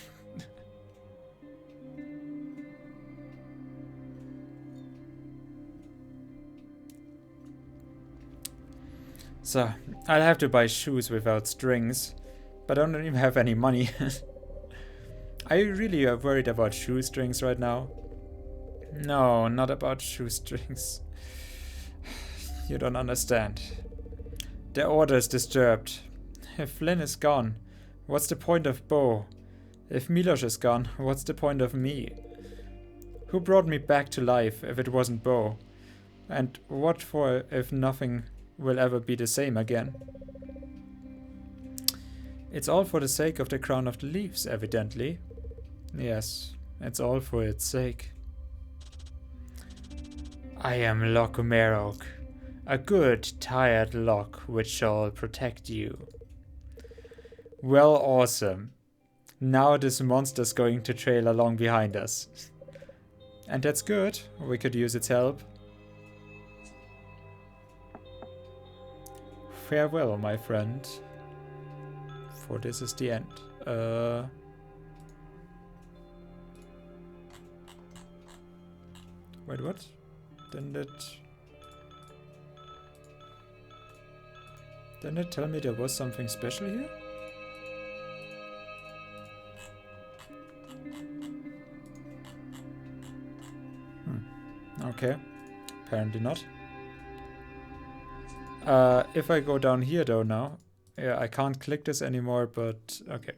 So, I'll have to buy shoes without strings, but I don't even have any money. Are you really worried about shoestrings right now? No, not about shoestrings. You don't understand. The order is disturbed. If Flynn is gone, what's the point of Bo? If Milos is gone, what's the point of me? Who brought me back to life if it wasn't Bo? And what for if nothing will ever be the same again? It's all for the sake of the crown of the leaves, evidently. Yes, it's all for its sake. I am Lokumerok, a good, tired lock which shall protect you. Well, awesome. Now this monster's going to trail along behind us. And that's good, we could use its help. Farewell, my friend. For this is the end. Wait, what? Didn't it tell me there was something special here? Okay. Apparently not. If I go down here though now, yeah, I can't click this anymore, but okay.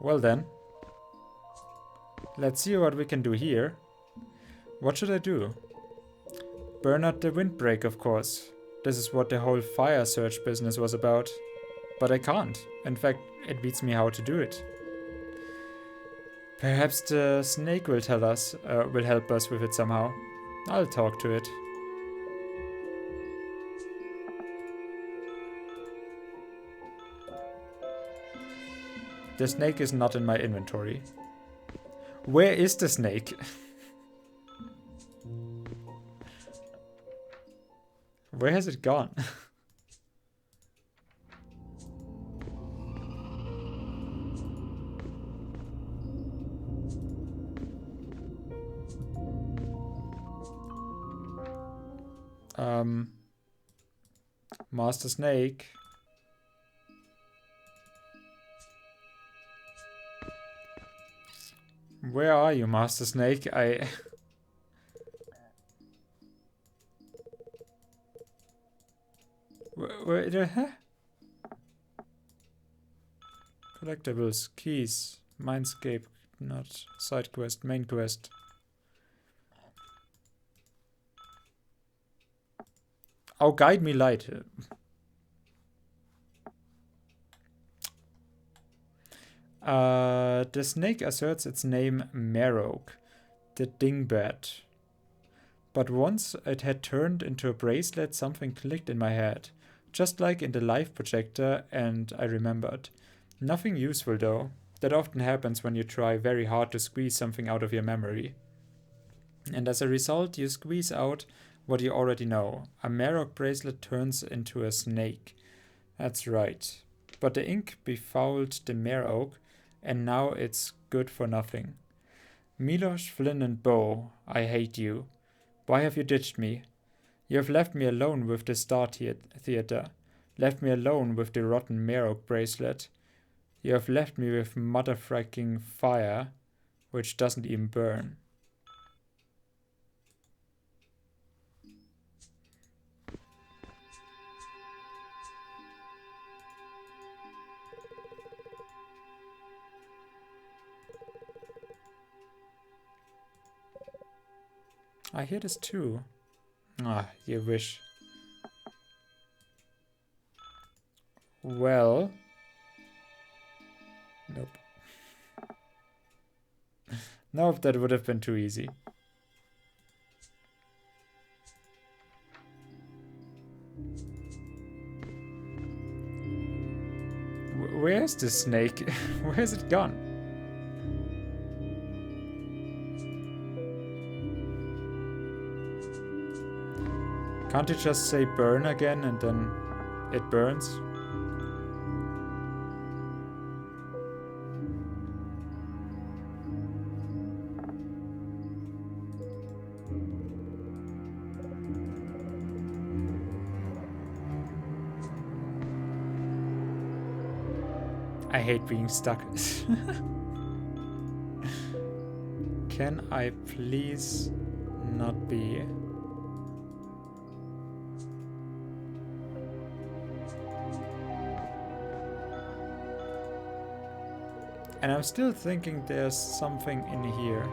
Well then. Let's see what we can do here. What should I do? Burn out the windbreak, of course. This is what the whole fire search business was about. But I can't. In fact, it beats me how to do it. Perhaps the snake will tell us, will help us with it somehow. I'll talk to it. The snake is not in my inventory. Where is the snake? Where has it gone? Master Snake. Where are you, Master Snake? Where huh? Collectibles, keys, Mindscape, not side quest, main quest. Oh, guide me light. The snake asserts its name Meroke, the dingbat. But once it had turned into a bracelet, something clicked in my head, just like in the live projector, and I remembered. Nothing useful though. That often happens when you try very hard to squeeze something out of your memory. And as a result, you squeeze out what you already know. A Meroke bracelet turns into a snake. That's right. But the ink befouled the Meroke, and now it's good for nothing. Milos, Flynn, and Bo, I hate you. Why have you ditched me? You have left me alone with the Star Theater, left me alone with the rotten Meroke bracelet. You have left me with motherfucking fire, which doesn't even burn. I hear this too. Ah, you wish. Well. Nope. Nope, that would have been too easy. Where's the snake? Where's it gone? Can't you just say burn again and then it burns? I hate being stuck. Can I please not be? And I'm still thinking there's something in here.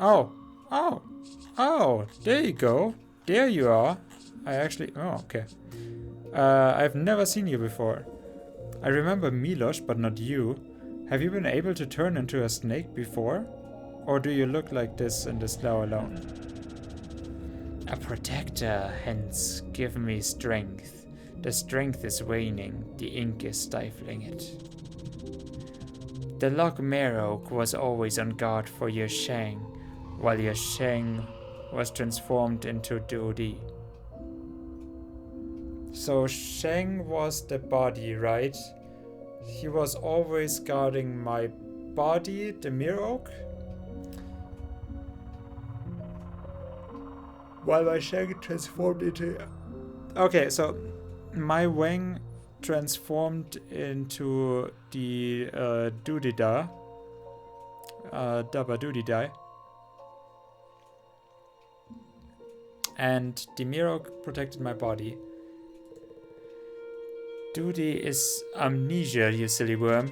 Oh, oh, oh, there you go. There you are. I actually, oh, okay. I've never seen you before. I remember Milos, but not you. Have you been able to turn into a snake before? Or do you look like this in the slough alone? A protector, hence give me strength. The strength is waning, the ink is stifling it. The Loch Meroke was always on guard for your Shang, while your Shang was transformed into Dodi. So Shang was the body, right? He was always guarding my body, the Meroke? While my Shang transformed into... Okay, so my Wang transformed into the Doodida. Dabba Doodidai. And the Meroke protected my body. Doody is amnesia, you silly worm.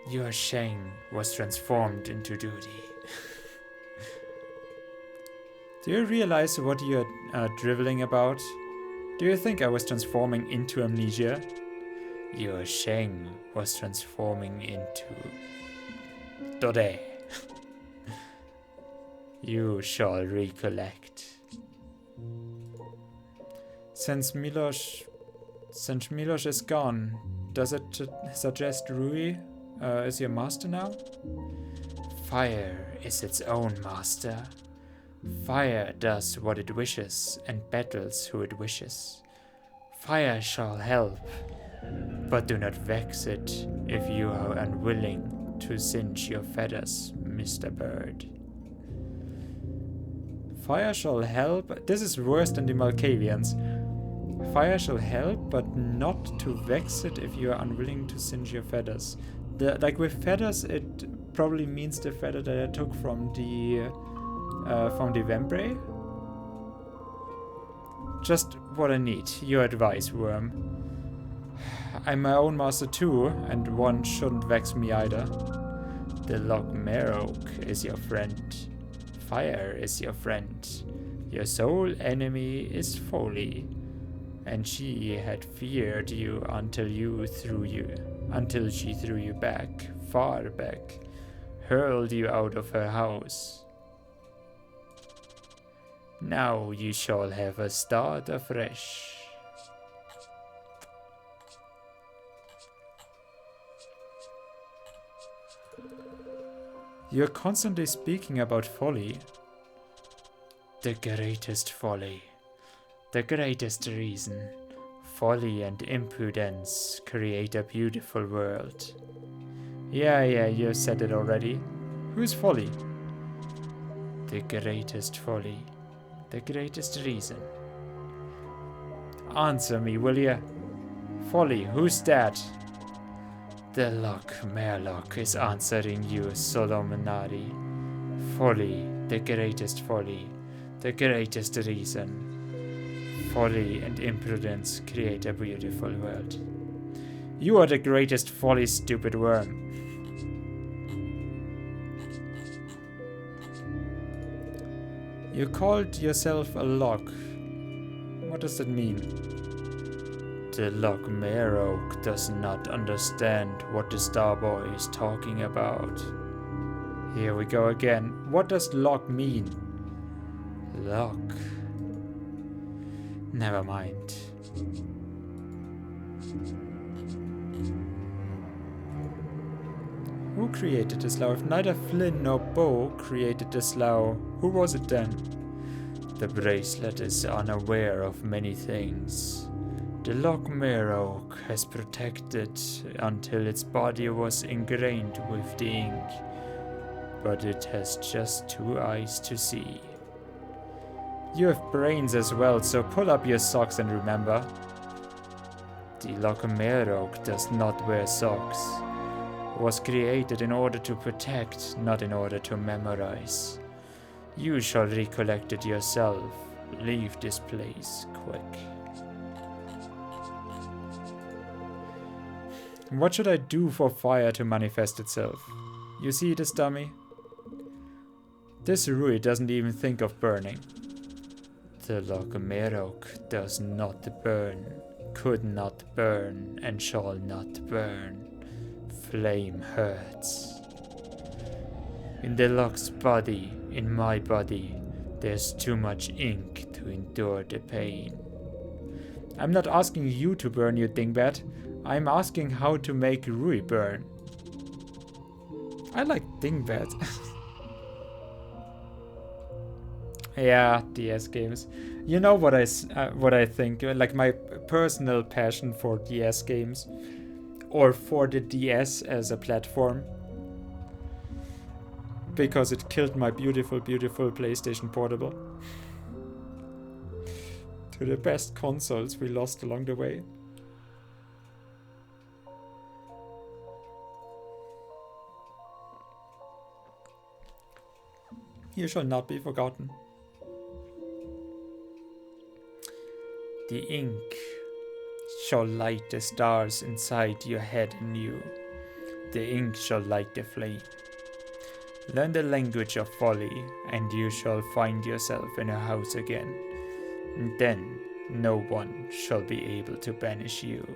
Your Shang was transformed into Doody. Do you realize what you're driveling about? Do you think I was transforming into amnesia? Your Shang was transforming into Dode. You shall recollect. Since Milos is gone, does it suggest Rui is your master now? Fire is its own master. Fire does what it wishes and battles who it wishes. Fire shall help, but do not vex it if you are unwilling to singe your feathers, Mr. Bird. Fire shall help. This is worse than the Malkavians. Fire shall help, but not to vex it if you are unwilling to singe your feathers. Like with feathers, it probably means the feather that I took from the Vembrae. Just what I need. Your advice, worm. I'm my own master too, and one shouldn't vex me either. The Loch Meroke is your friend. Fire is your friend. Your sole enemy is Folly. And she had feared you until she threw you back, far back, hurled you out of her house. Now you shall have a start afresh. You're constantly speaking about folly. The greatest folly. The greatest reason. Folly and impudence create a beautiful world. Yeah, you've said it already. Who's Folly? The greatest folly. The greatest reason. Answer me, will ya? Folly, who's that? The Loch Merlock is answering you, Solomonari. Folly, the greatest folly. The greatest reason. Folly and impudence create a beautiful world. You are the greatest folly, stupid worm. You called yourself a loch. What does that mean? The Loch Meroke does not understand what the Starboy is talking about. Here we go again. What does loch mean? Loch. Never mind. Who created the slough? If neither Flynn nor Bo created the slough, who was it then? The bracelet is unaware of many things. The Loch Meroke has protected until its body was ingrained with the ink, but it has just 2 eyes to see. You have brains as well, so pull up your socks and remember. The Loch Meroke does not wear socks. It was created in order to protect, not in order to memorize. You shall recollect it yourself. Leave this place quick. What should I do for fire to manifest itself? You see this dummy? This Rui doesn't even think of burning. The Loch Meroke does not burn, could not burn, and shall not burn. Flame hurts. In the Loch's body, in my body, there's too much ink to endure the pain. I'm not asking you to burn, you dingbat. I'm asking how to make Rui burn. I like dingbat. Yeah, DS games. You know what I think, like my personal passion for DS games, or for the DS as a platform, because it killed my beautiful, beautiful PlayStation Portable. To the best consoles we lost along the way. You shall not be forgotten. The ink shall light the stars inside your head anew. The ink shall light the flame. Learn the language of folly, and you shall find yourself in a house again. And then no one shall be able to banish you.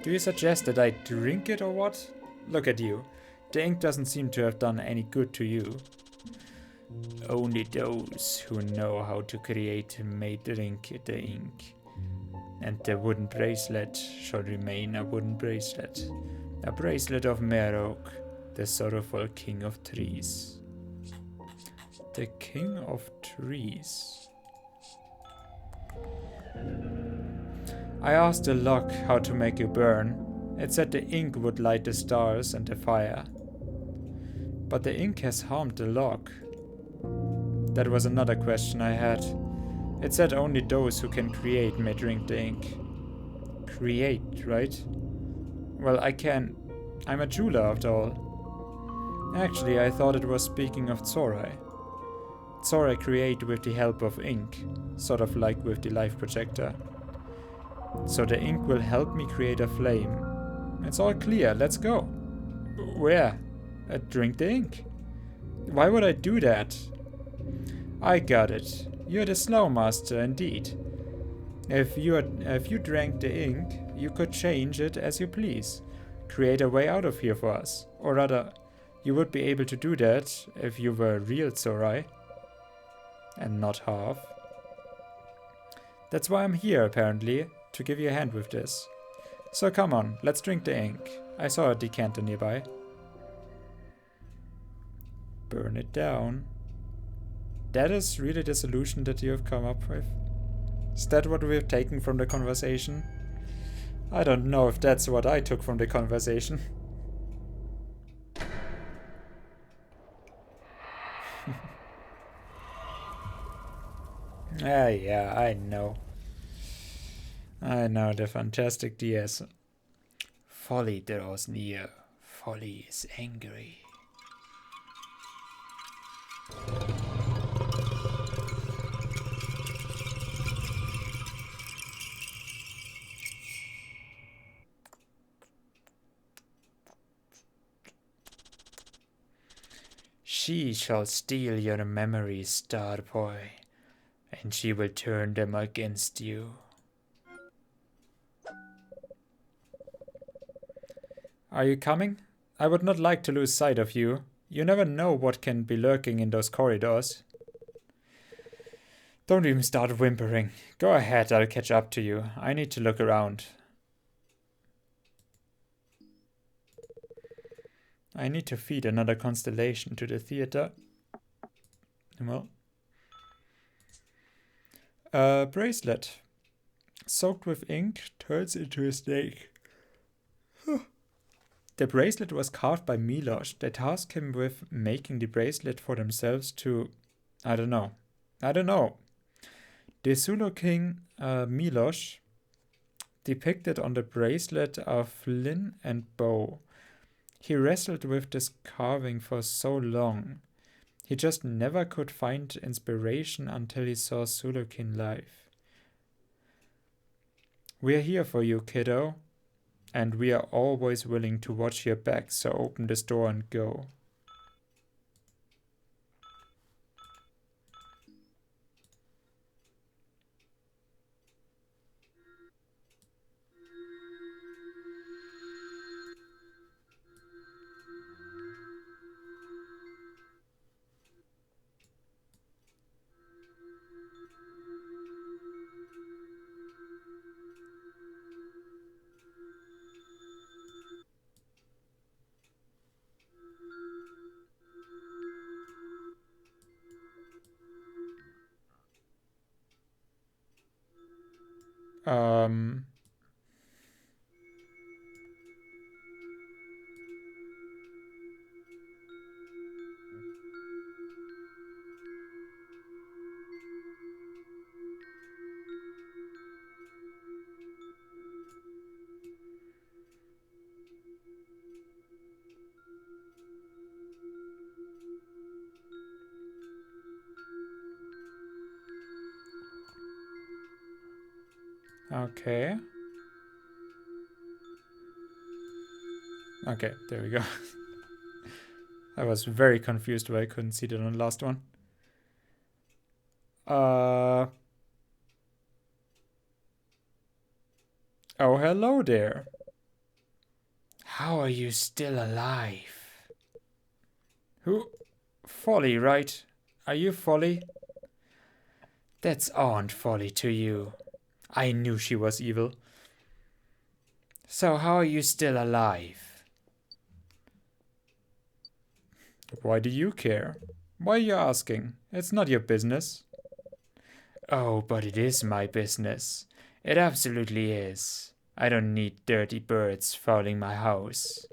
Do you suggest that I drink it or what? Look at you. The ink doesn't seem to have done any good to you. Only those who know how to create may drink the ink. And the wooden bracelet shall remain a wooden bracelet. A bracelet of Meroke, the sorrowful king of trees. The king of trees. I asked the loch how to make you burn. It said the ink would light the stars and the fire. But the ink has harmed the loch. That was another question I had. It said only those who can create may drink the ink. Create, right? Well, I can. I'm a jeweler after all. Actually, I thought it was speaking of Tsorai. Zora create with the help of ink, sort of like with the life projector. So the ink will help me create a flame. It's all clear, let's go. Where? Drink the ink. Why would I do that? I got it. You're the slow master indeed. If you drank the ink, you could change it as you please. Create a way out of here for us. Or rather, you would be able to do that if you were real Zorai. And not half. That's why I'm here, apparently, to give you a hand with this. So come on, let's drink the ink. I saw a decanter nearby. Burn it down. That is really the solution that you have come up with? Is that what we have taken from the conversation? I don't know if that's what I took from the conversation. Yeah, I know. I know, the fantastic DS. Folly draws near. Folly is angry. She shall steal your memories, star boy, and she will turn them against you. Are you coming? I would not like to lose sight of you. You never know what can be lurking in those corridors. Don't even start whimpering. Go ahead, I'll catch up to you. I need to look around. I need to feed another constellation to the theater. Well. A bracelet. Soaked with ink, turns into a snake. The bracelet was carved by Milosh. They tasked him with making the bracelet for themselves to... I don't know. The Zulu king Milosh depicted on the bracelet a flint and bow. He wrestled with this carving for so long. He just never could find inspiration until he saw Zulukin live. We're here for you, kiddo. And we are always willing to watch your back, so open this door and go. Okay. Okay, there we go. I was very confused why I couldn't see that on the last one. Oh, hello there. How are you still alive? Who? Folly, right? Are you Folly? That's Aunt Folly to you. I knew she was evil. So how are you still alive? Why do you care? Why are you asking? It's not your business. Oh, but it is my business. It absolutely is. I don't need dirty birds fouling my house.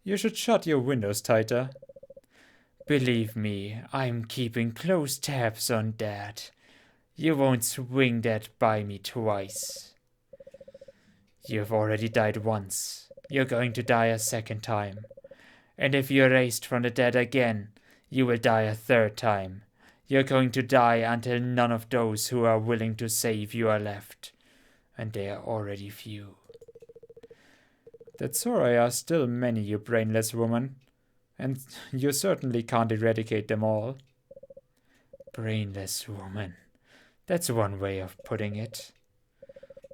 You should shut your windows tighter. Believe me, I'm keeping close tabs on that. You won't swing that by me twice. You've already died once. You're going to die a second time. And if you're raised from the dead again, you will die a third time. You're going to die until none of those who are willing to save you are left. And they are already few. That's sorry are still many, you brainless woman. And you certainly can't eradicate them all. Brainless woman. That's one way of putting it.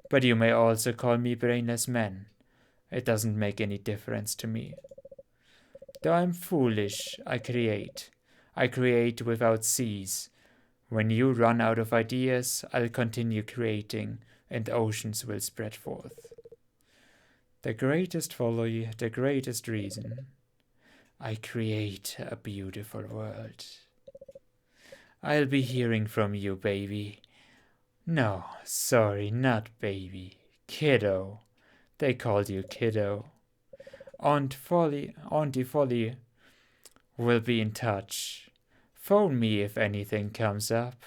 But you may also call me brainless man. It doesn't make any difference to me. Though I'm foolish, I create. I create without cease. When you run out of ideas, I'll continue creating, and oceans will spread forth. The greatest folly, the greatest reason. I create a beautiful world. I'll be hearing from you, baby. No, sorry, not baby. Kiddo. They called you kiddo. Auntie Folly will be in touch. Phone me if anything comes up.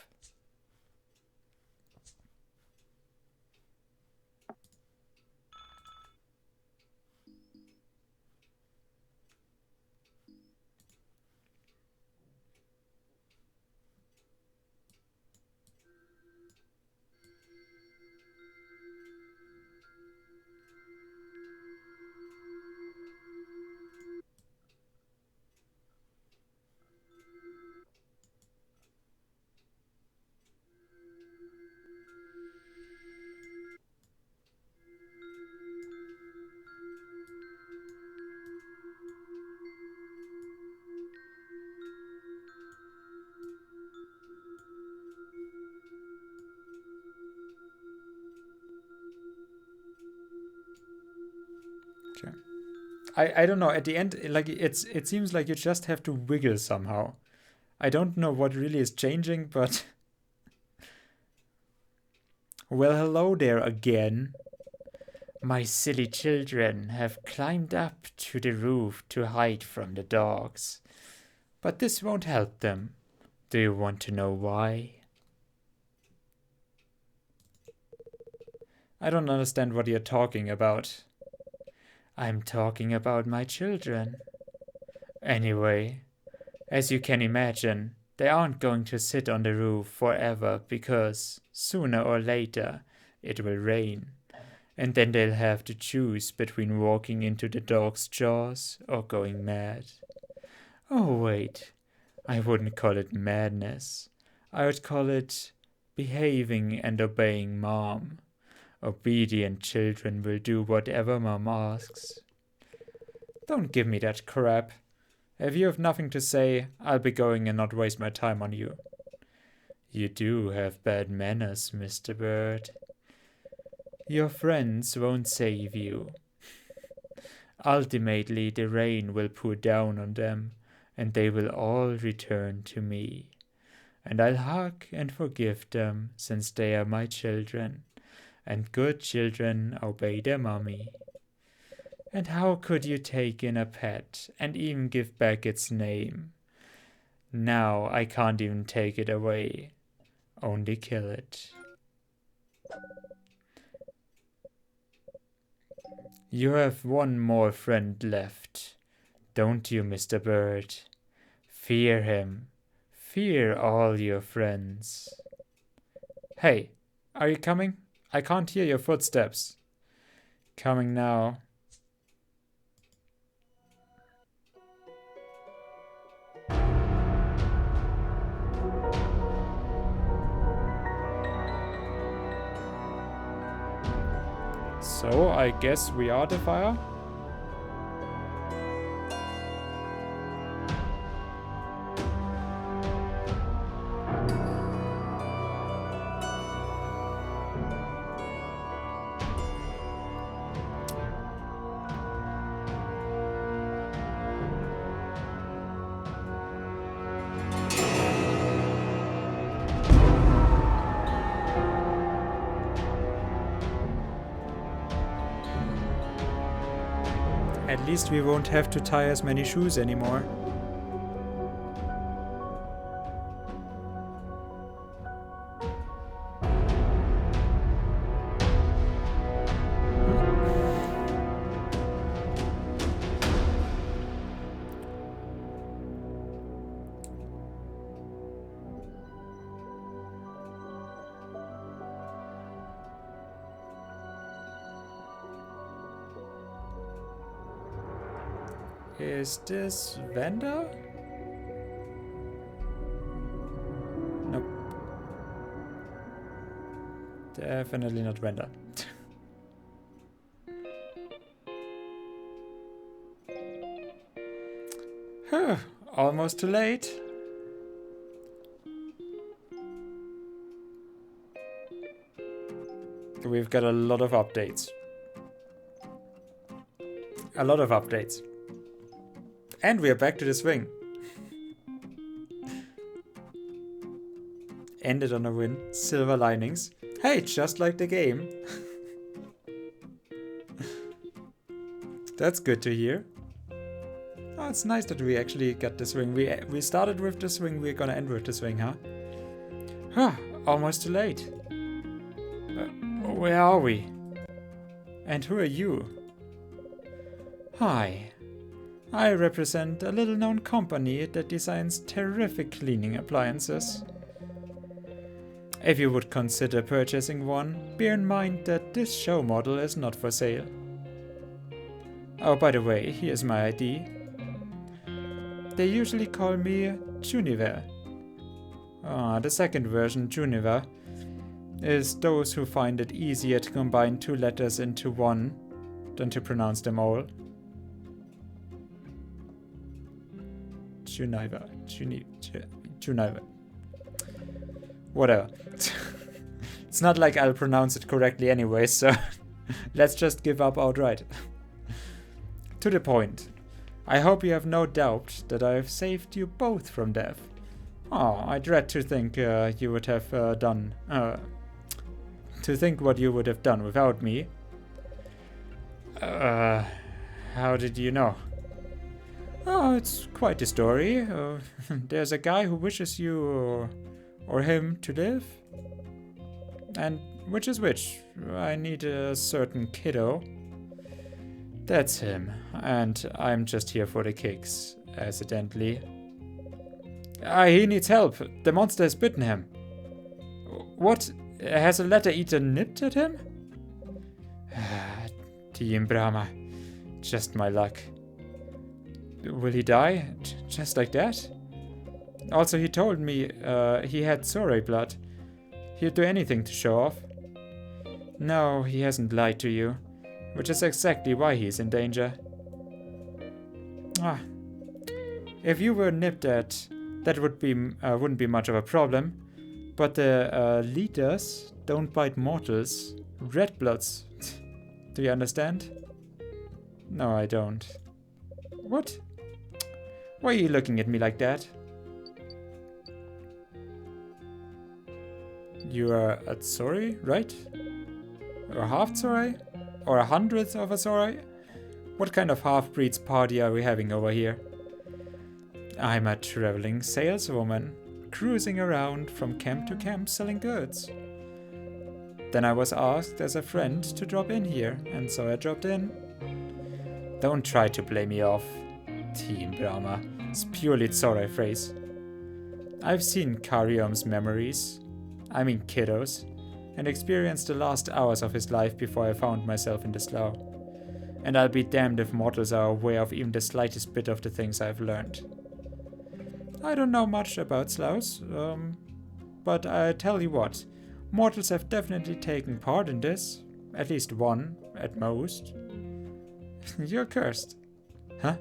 Okay. I don't know. At the end, like it seems like you just have to wiggle somehow. I don't know what really is changing, but well, hello there again. My silly children have climbed up to the roof to hide from the dogs. But this won't help them. Do you want to know why? I don't understand what you're talking about. I'm talking about my children. Anyway, as you can imagine, they aren't going to sit on the roof forever because sooner or later it will rain. And then they'll have to choose between walking into the dog's jaws or going mad. Oh, wait. I wouldn't call it madness. I would call it behaving and obeying mom. Obedient children will do whatever mom asks. Don't give me that crap. If you have nothing to say, I'll be going and not waste my time on you. You do have bad manners, Mr. Bird. Your friends won't save you. Ultimately, the rain will pour down on them, and they will all return to me. And I'll hug and forgive them, since they are my children, and good children obey their mommy. And how could you take in a pet and even give back its name? Now I can't even take it away, only kill it. You have one more friend left, don't you, Mr. Bird? Fear him. Fear all your friends. Hey, are you coming? I can't hear your footsteps. Coming now. So, I guess we are the fire? At least we won't have to tie as many shoes anymore. Is this Vanda? Nope. Definitely not Vanda. Almost too late. We've got a lot of updates. A lot of updates. And we are back to the swing. Ended on a win. Silver linings. Hey, just like the game. That's good to hear. Oh, it's nice that we actually got the swing. We started with the swing, we're gonna end with the swing, huh? Huh, almost too late. Where are we? And who are you? Hi. I represent a little-known company that designs terrific cleaning appliances. If you would consider purchasing one, bear in mind that this show model is not for sale. Oh, by the way, here's my ID. They usually call me Juniver. The second version, Juniver, is those who find it easier to combine two letters into one than to pronounce them all. Juniver. Whatever. It's not like I'll pronounce it correctly anyway, so let's just give up outright. To the point. I hope you have no doubt that I have saved you both from death. Oh, I dread to think you would have done... to think what you would have done without me. How did you know? Oh, it's quite a story. There's a guy who wishes you or him to live. And which is which? I need a certain kiddo. That's him. And I'm just here for the kicks, accidentally. He needs help. The monster has bitten him. What? Has a letter eater nipped at him? Team Brahma. Just my luck. Will he die? Just like that? Also, he told me he had Sore blood. He'd do anything to show off. No, he hasn't lied to you. Which is exactly why he's in danger. If you were nipped at, that wouldn't be much of a problem. But the leaders don't bite mortals. Red bloods. Do you understand? No, I don't. What? Why are you looking at me like that? You are a Tsori, right? Or half Tsori? Or a hundredth of a Tsori? What kind of half-breeds party are we having over here? I'm a traveling saleswoman, cruising around from camp to camp selling goods. Then I was asked as a friend to drop in here, and so I dropped in. Don't try to play me off, Team Brahma. It's purely Tsori phrase. I've seen Karyom's memories, I mean kiddos, and experienced the last hours of his life before I found myself in the slough. And I'll be damned if mortals are aware of even the slightest bit of the things I've learned. I don't know much about sloughs, but I tell you what, mortals have definitely taken part in this. At least one, at most. You're cursed. Huh?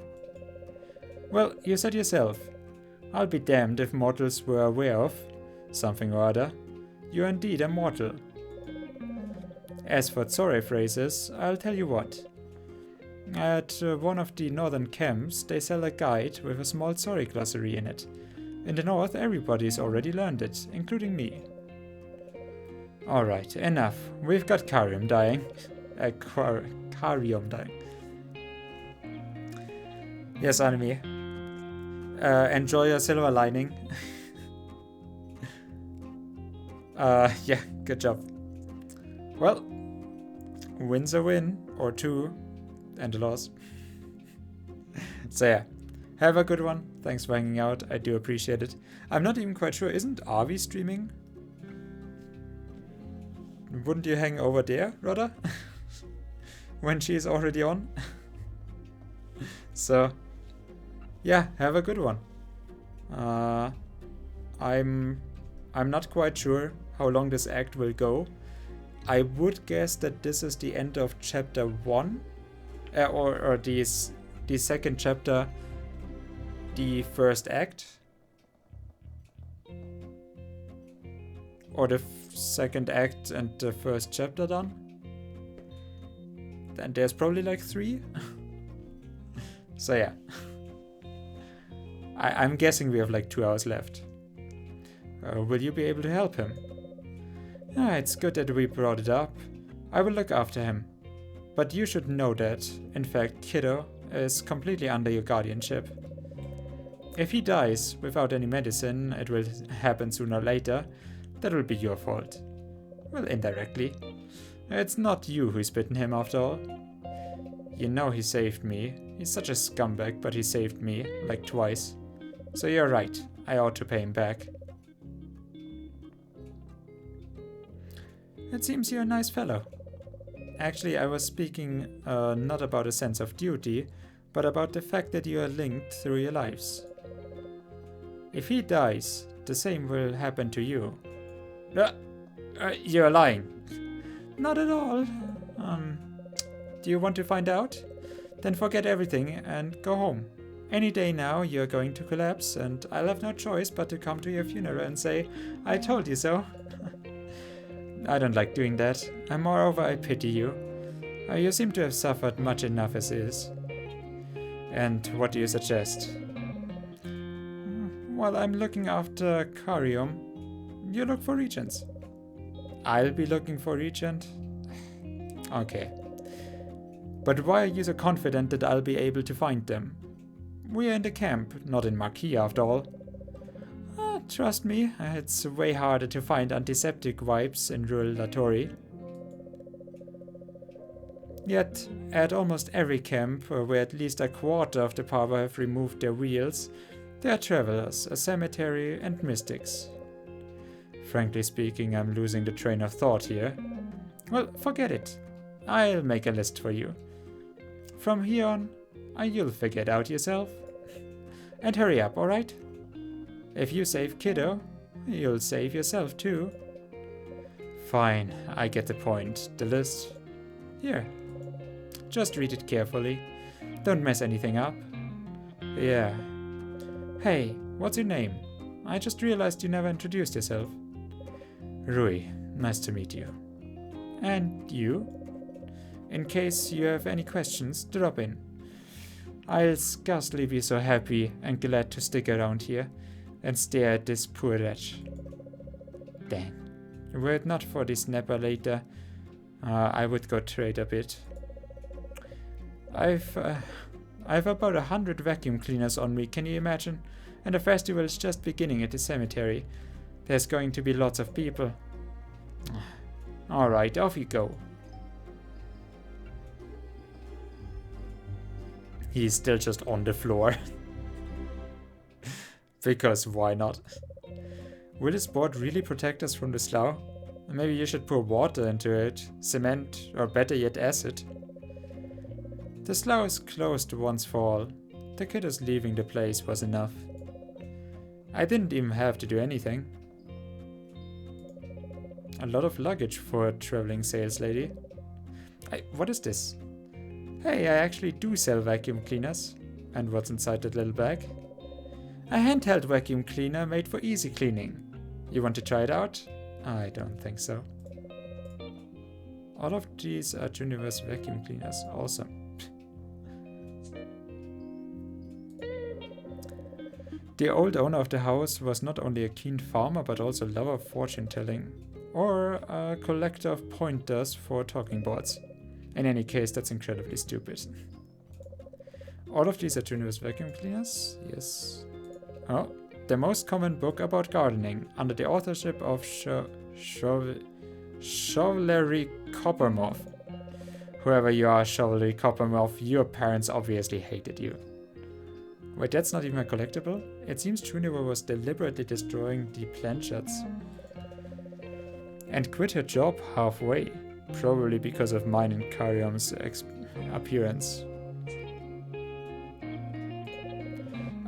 Well, you said yourself. I'll be damned if mortals were aware of something or other. You're indeed a mortal. As for Tsore phrases, I'll tell you what. At one of the northern camps, they sell a guide with a small Tsore glossary in it. In the north, everybody's already learned it, including me. Alright, enough. We've got Karyom dying. Karyom dying. Yes, anime. Enjoy your silver lining. Yeah, good job. Well, win's a win, or two, and a loss. So yeah, have a good one. Thanks for hanging out. I do appreciate it. I'm not even quite sure. Isn't Avi streaming? Wouldn't you hang over there, Rodda? When she's already on? So, Yeah, have a good one. Uh, I'm I'm not quite sure how long this act will go. I would guess that this is the end of chapter 1, or the second chapter, the first act, or the second act and the first chapter done. Then there's probably like 3. So yeah, I'm guessing we have like 2 hours left. Will you be able to help him? It's good that we brought it up. I will look after him. But you should know that, in fact, Kiddo is completely under your guardianship. If he dies without any medicine, it will happen sooner or later. That will be your fault. Well, indirectly. It's not you who's bitten him after all. You know he saved me. He's such a scumbag, but he saved me, like twice. So you're right, I ought to pay him back. It seems you're a nice fellow. Actually, I was speaking not about a sense of duty, but about the fact that you are linked through your lives. If he dies, the same will happen to you. You're lying. Not at all. Do you want to find out? Then forget everything and go home. Any day now you're going to collapse, and I'll have no choice but to come to your funeral and say, I told you so. I don't like doing that. And moreover, I pity you. You seem to have suffered much enough as is. And what do you suggest? While I'm looking after Carium, you look for regents. I'll be looking for regent? Okay. But why are you so confident that I'll be able to find them? We're in the camp, not in Marquis after all. Trust me, it's way harder to find antiseptic wipes in rural Latori. Yet, at almost every camp, where at least a quarter of the power have removed their wheels, there are travelers, a cemetery, and mystics. Frankly speaking, I'm losing the train of thought here. Well, forget it. I'll make a list for you. From here on, you'll figure it out yourself. And hurry up, alright? If you save Kiddo, you'll save yourself too. Fine, I get the point. The list? Here. Just read it carefully. Don't mess anything up. Yeah. Hey, what's your name? I just realized you never introduced yourself. Rui, nice to meet you. And you? In case you have any questions, drop in. I'll scarcely be so happy and glad to stick around here and stare at this poor wretch. Dang. Were it not for this snapper later, I would go trade a bit. I've about 100 vacuum cleaners on me, can you imagine? And the festival is just beginning at the cemetery. There's going to be lots of people. Alright, off you go. He's still just on the floor. Because why not? Will this board really protect us from the slough? Maybe you should pour water into it, cement, or better yet acid. The slough is closed once for all. The kiddos leaving the place was enough. I didn't even have to do anything. A lot of luggage for a traveling sales lady. What is this? Hey, I actually do sell vacuum cleaners. And what's inside that little bag? A handheld vacuum cleaner made for easy cleaning. You want to try it out? I don't think so. All of these are Juniverse vacuum cleaners. Awesome. The old owner of the house was not only a keen farmer but also a lover of fortune telling, or a collector of pointers for talking boards. In any case, that's incredibly stupid. All of these are Juniverse vacuum cleaners? Yes. Oh, the most common book about gardening, under the authorship of Chevalery Coppermouth. Whoever you are, Chevalery Coppermouth, your parents obviously hated you. Wait, that's not even a collectible? It seems Juniper was deliberately destroying the planchards. And quit her job halfway, probably because of mine and Carium's appearance.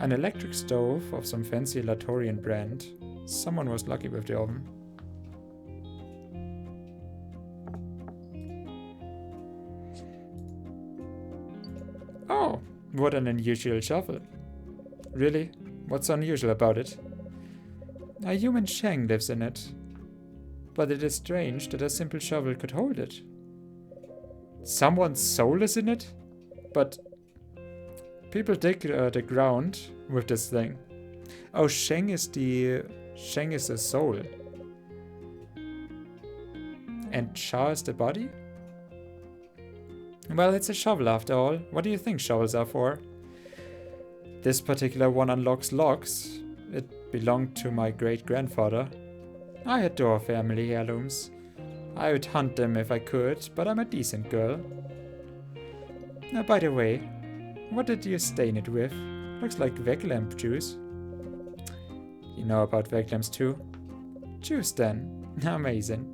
An electric stove of some fancy Latorian brand. Someone was lucky with the oven. Oh, what an unusual shovel. Really? What's unusual about it? A human Shang lives in it. But it is strange that a simple shovel could hold it. Someone's soul is in it? But people dig the ground with this thing. Oh, Shang is the soul. And Cha is the body? Well, it's a shovel after all. What do you think shovels are for? This particular one unlocks locks. It belonged to my great-grandfather. I adore family heirlooms. I would hunt them if I could, but I'm a decent girl. By the way, what did you stain it with? Looks like veg lamp juice. You know about veg lamps too? Juice then. Amazing.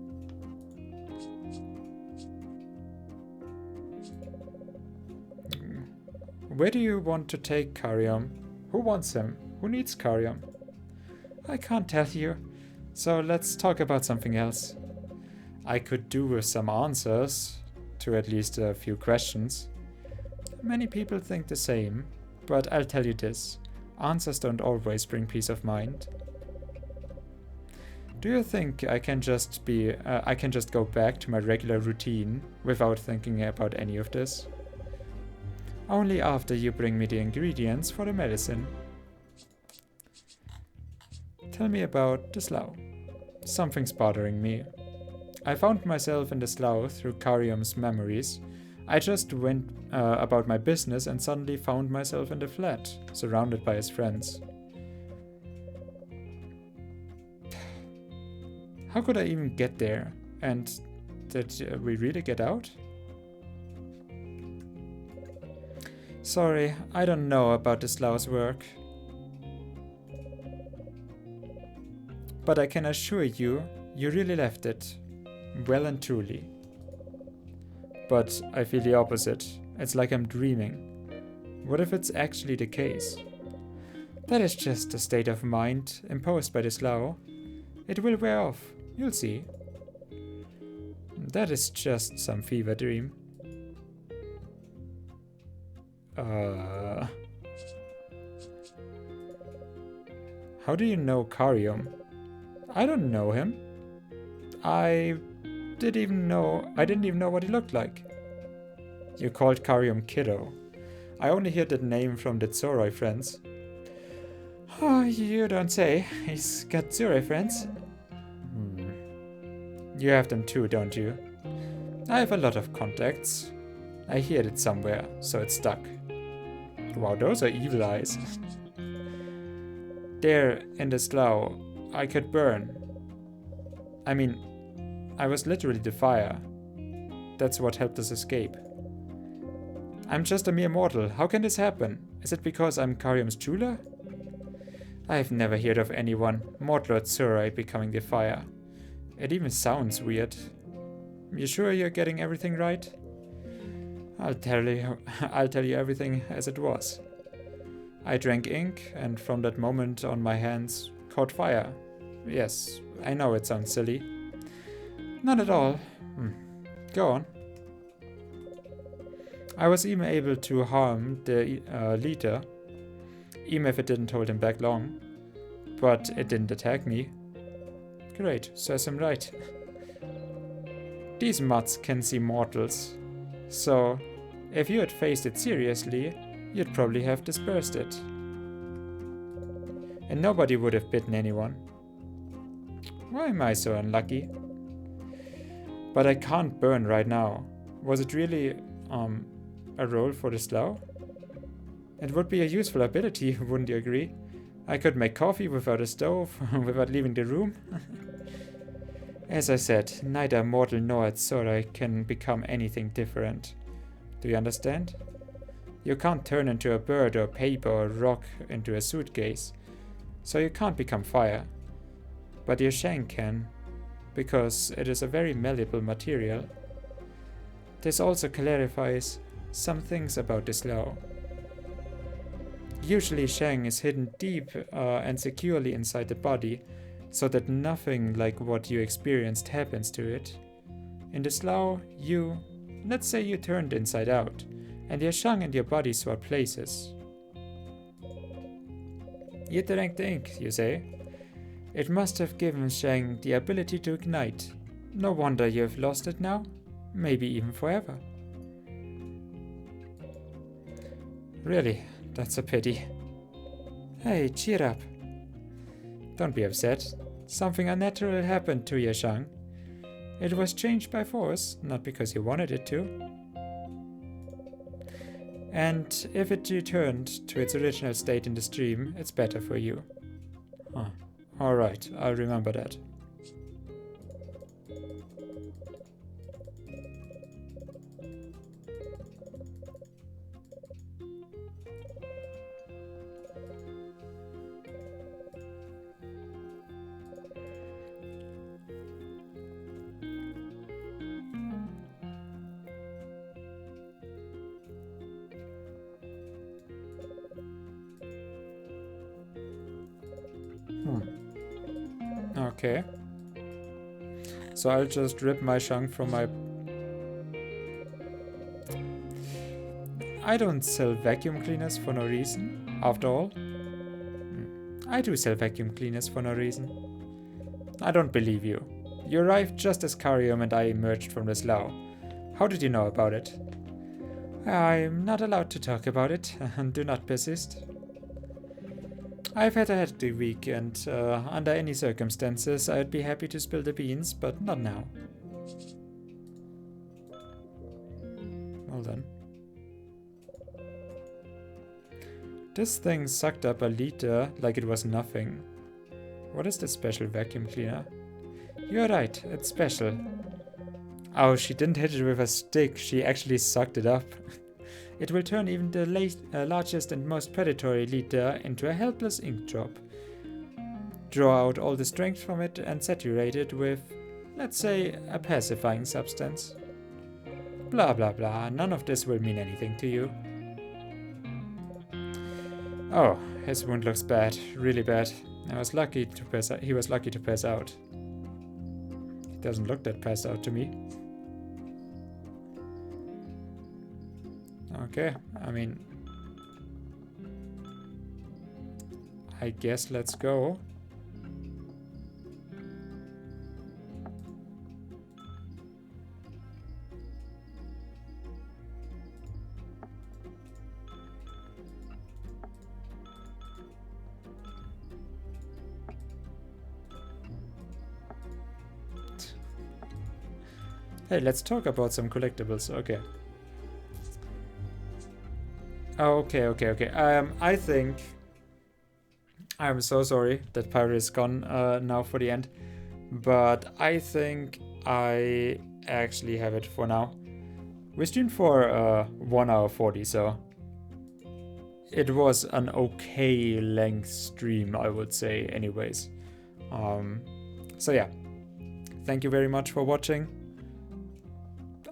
Where do you want to take Karyom? Who wants him? Who needs Karyom? I can't tell you, so let's talk about something else. I could do with some answers to at least a few questions. Many people think the same, but I'll tell you this. Answers don't always bring peace of mind. Do you think I can just go back to my regular routine without thinking about any of this? Only after you bring me the ingredients for the medicine. Tell me about the slough. Something's bothering me. I found myself in the slough through Karyom's memories. I just went about my business and suddenly found myself in the flat, surrounded by his friends. How could I even get there? And did we really get out? Sorry, I don't know about the slough's work. But I can assure you, you really left it. Well and truly. But I feel the opposite. It's like I'm dreaming. What if it's actually the case? That is just a state of mind imposed by the slough. It will wear off, you'll see. That is just some fever dream. How do you know Karyom? I don't know him. I didn't even know what he looked like. You called Karyom Kiddo. I only heard that name from the Zoroi friends. Oh, you don't say. He's got Zoroi friends. You have them too, don't you? I have a lot of contacts. I heard it somewhere, so it stuck. Wow, those are evil eyes. There, in the slough, I could burn. I mean, I was literally the fire. That's what helped us escape. I'm just a mere mortal. How can this happen? Is it because I'm Karyom's jeweler? I've never heard of anyone, mortal or Tsurai, becoming the fire. It even sounds weird. You sure you're getting everything right? I'll tell you everything as it was. I drank ink, and from that moment on my hands caught fire. Yes, I know it sounds silly. Not at all. Go on. I was even able to harm the leader, even if it didn't hold him back long. But it didn't attack me. Great, serves him right. These mutts can see mortals. So, if you had faced it seriously, you'd probably have dispersed it. And nobody would have bitten anyone. Why am I so unlucky? But I can't burn right now. Was it really, a role for the slough? It would be a useful ability, wouldn't you agree? I could make coffee without a stove, without leaving the room. As I said, neither mortal nor Tsurai can become anything different. Do you understand? You can't turn into a bird or paper or rock into a suitcase. So you can't become fire. But your Shang can, because it is a very malleable material. This also clarifies some things about this law. Usually Shang is hidden deep and securely inside the body, so that nothing like what you experienced happens to it. In the slough, let's say you turned inside out, and your Shang and your body swap places. You drank the ink, you say? It must have given Shang the ability to ignite. No wonder you have lost it now. Maybe even forever. Really, that's a pity. Hey, cheer up. Don't be upset. Something unnatural happened to your Shang. It was changed by force, not because you wanted it to. And if it returned to its original state in the stream, it's better for you. Huh. Alright, I'll remember that. Okay. So I'll just rip my Shang from my... I don't sell vacuum cleaners for no reason, after all. I do sell vacuum cleaners for no reason. I don't believe you. You arrived just as Karium and I emerged from the slough. How did you know about it? I'm not allowed to talk about it, and do not persist. I've had a hectic week, and under any circumstances, I'd be happy to spill the beans, but not now. Well then. This thing sucked up a liter like it was nothing. What is this special vacuum cleaner? You're right, it's special. Oh, she didn't hit it with a stick, she actually sucked it up. It will turn even the largest and most predatory liter into a helpless ink drop. Draw out all the strength from it and saturate it with, let's say, a pacifying substance. Blah blah blah, none of this will mean anything to you. Oh, his wound looks bad, really bad. He was lucky to pass out. He doesn't look that passed out to me. Okay, I mean, I guess let's go. Hey, let's talk about some collectibles. Okay. Okay. I think I'm so sorry that Pyro is gone now for the end, but I think I actually have it for now. We streamed for 1 hour 40, so it was an okay length stream, I would say, anyways. So yeah, thank you very much for watching.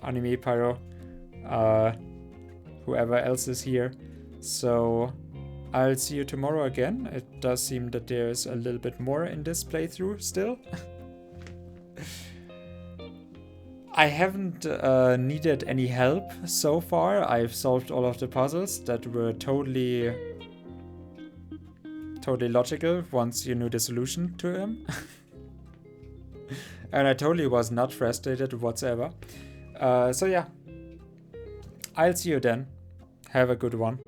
Anime, Pyro, whoever else is here. So I'll see you tomorrow again. It does seem that there's a little bit more in this playthrough still. I haven't needed any help so far. I've solved all of the puzzles that were totally logical once you knew the solution to them. And I totally was not frustrated whatsoever. So yeah, I'll see you then. Have a good one.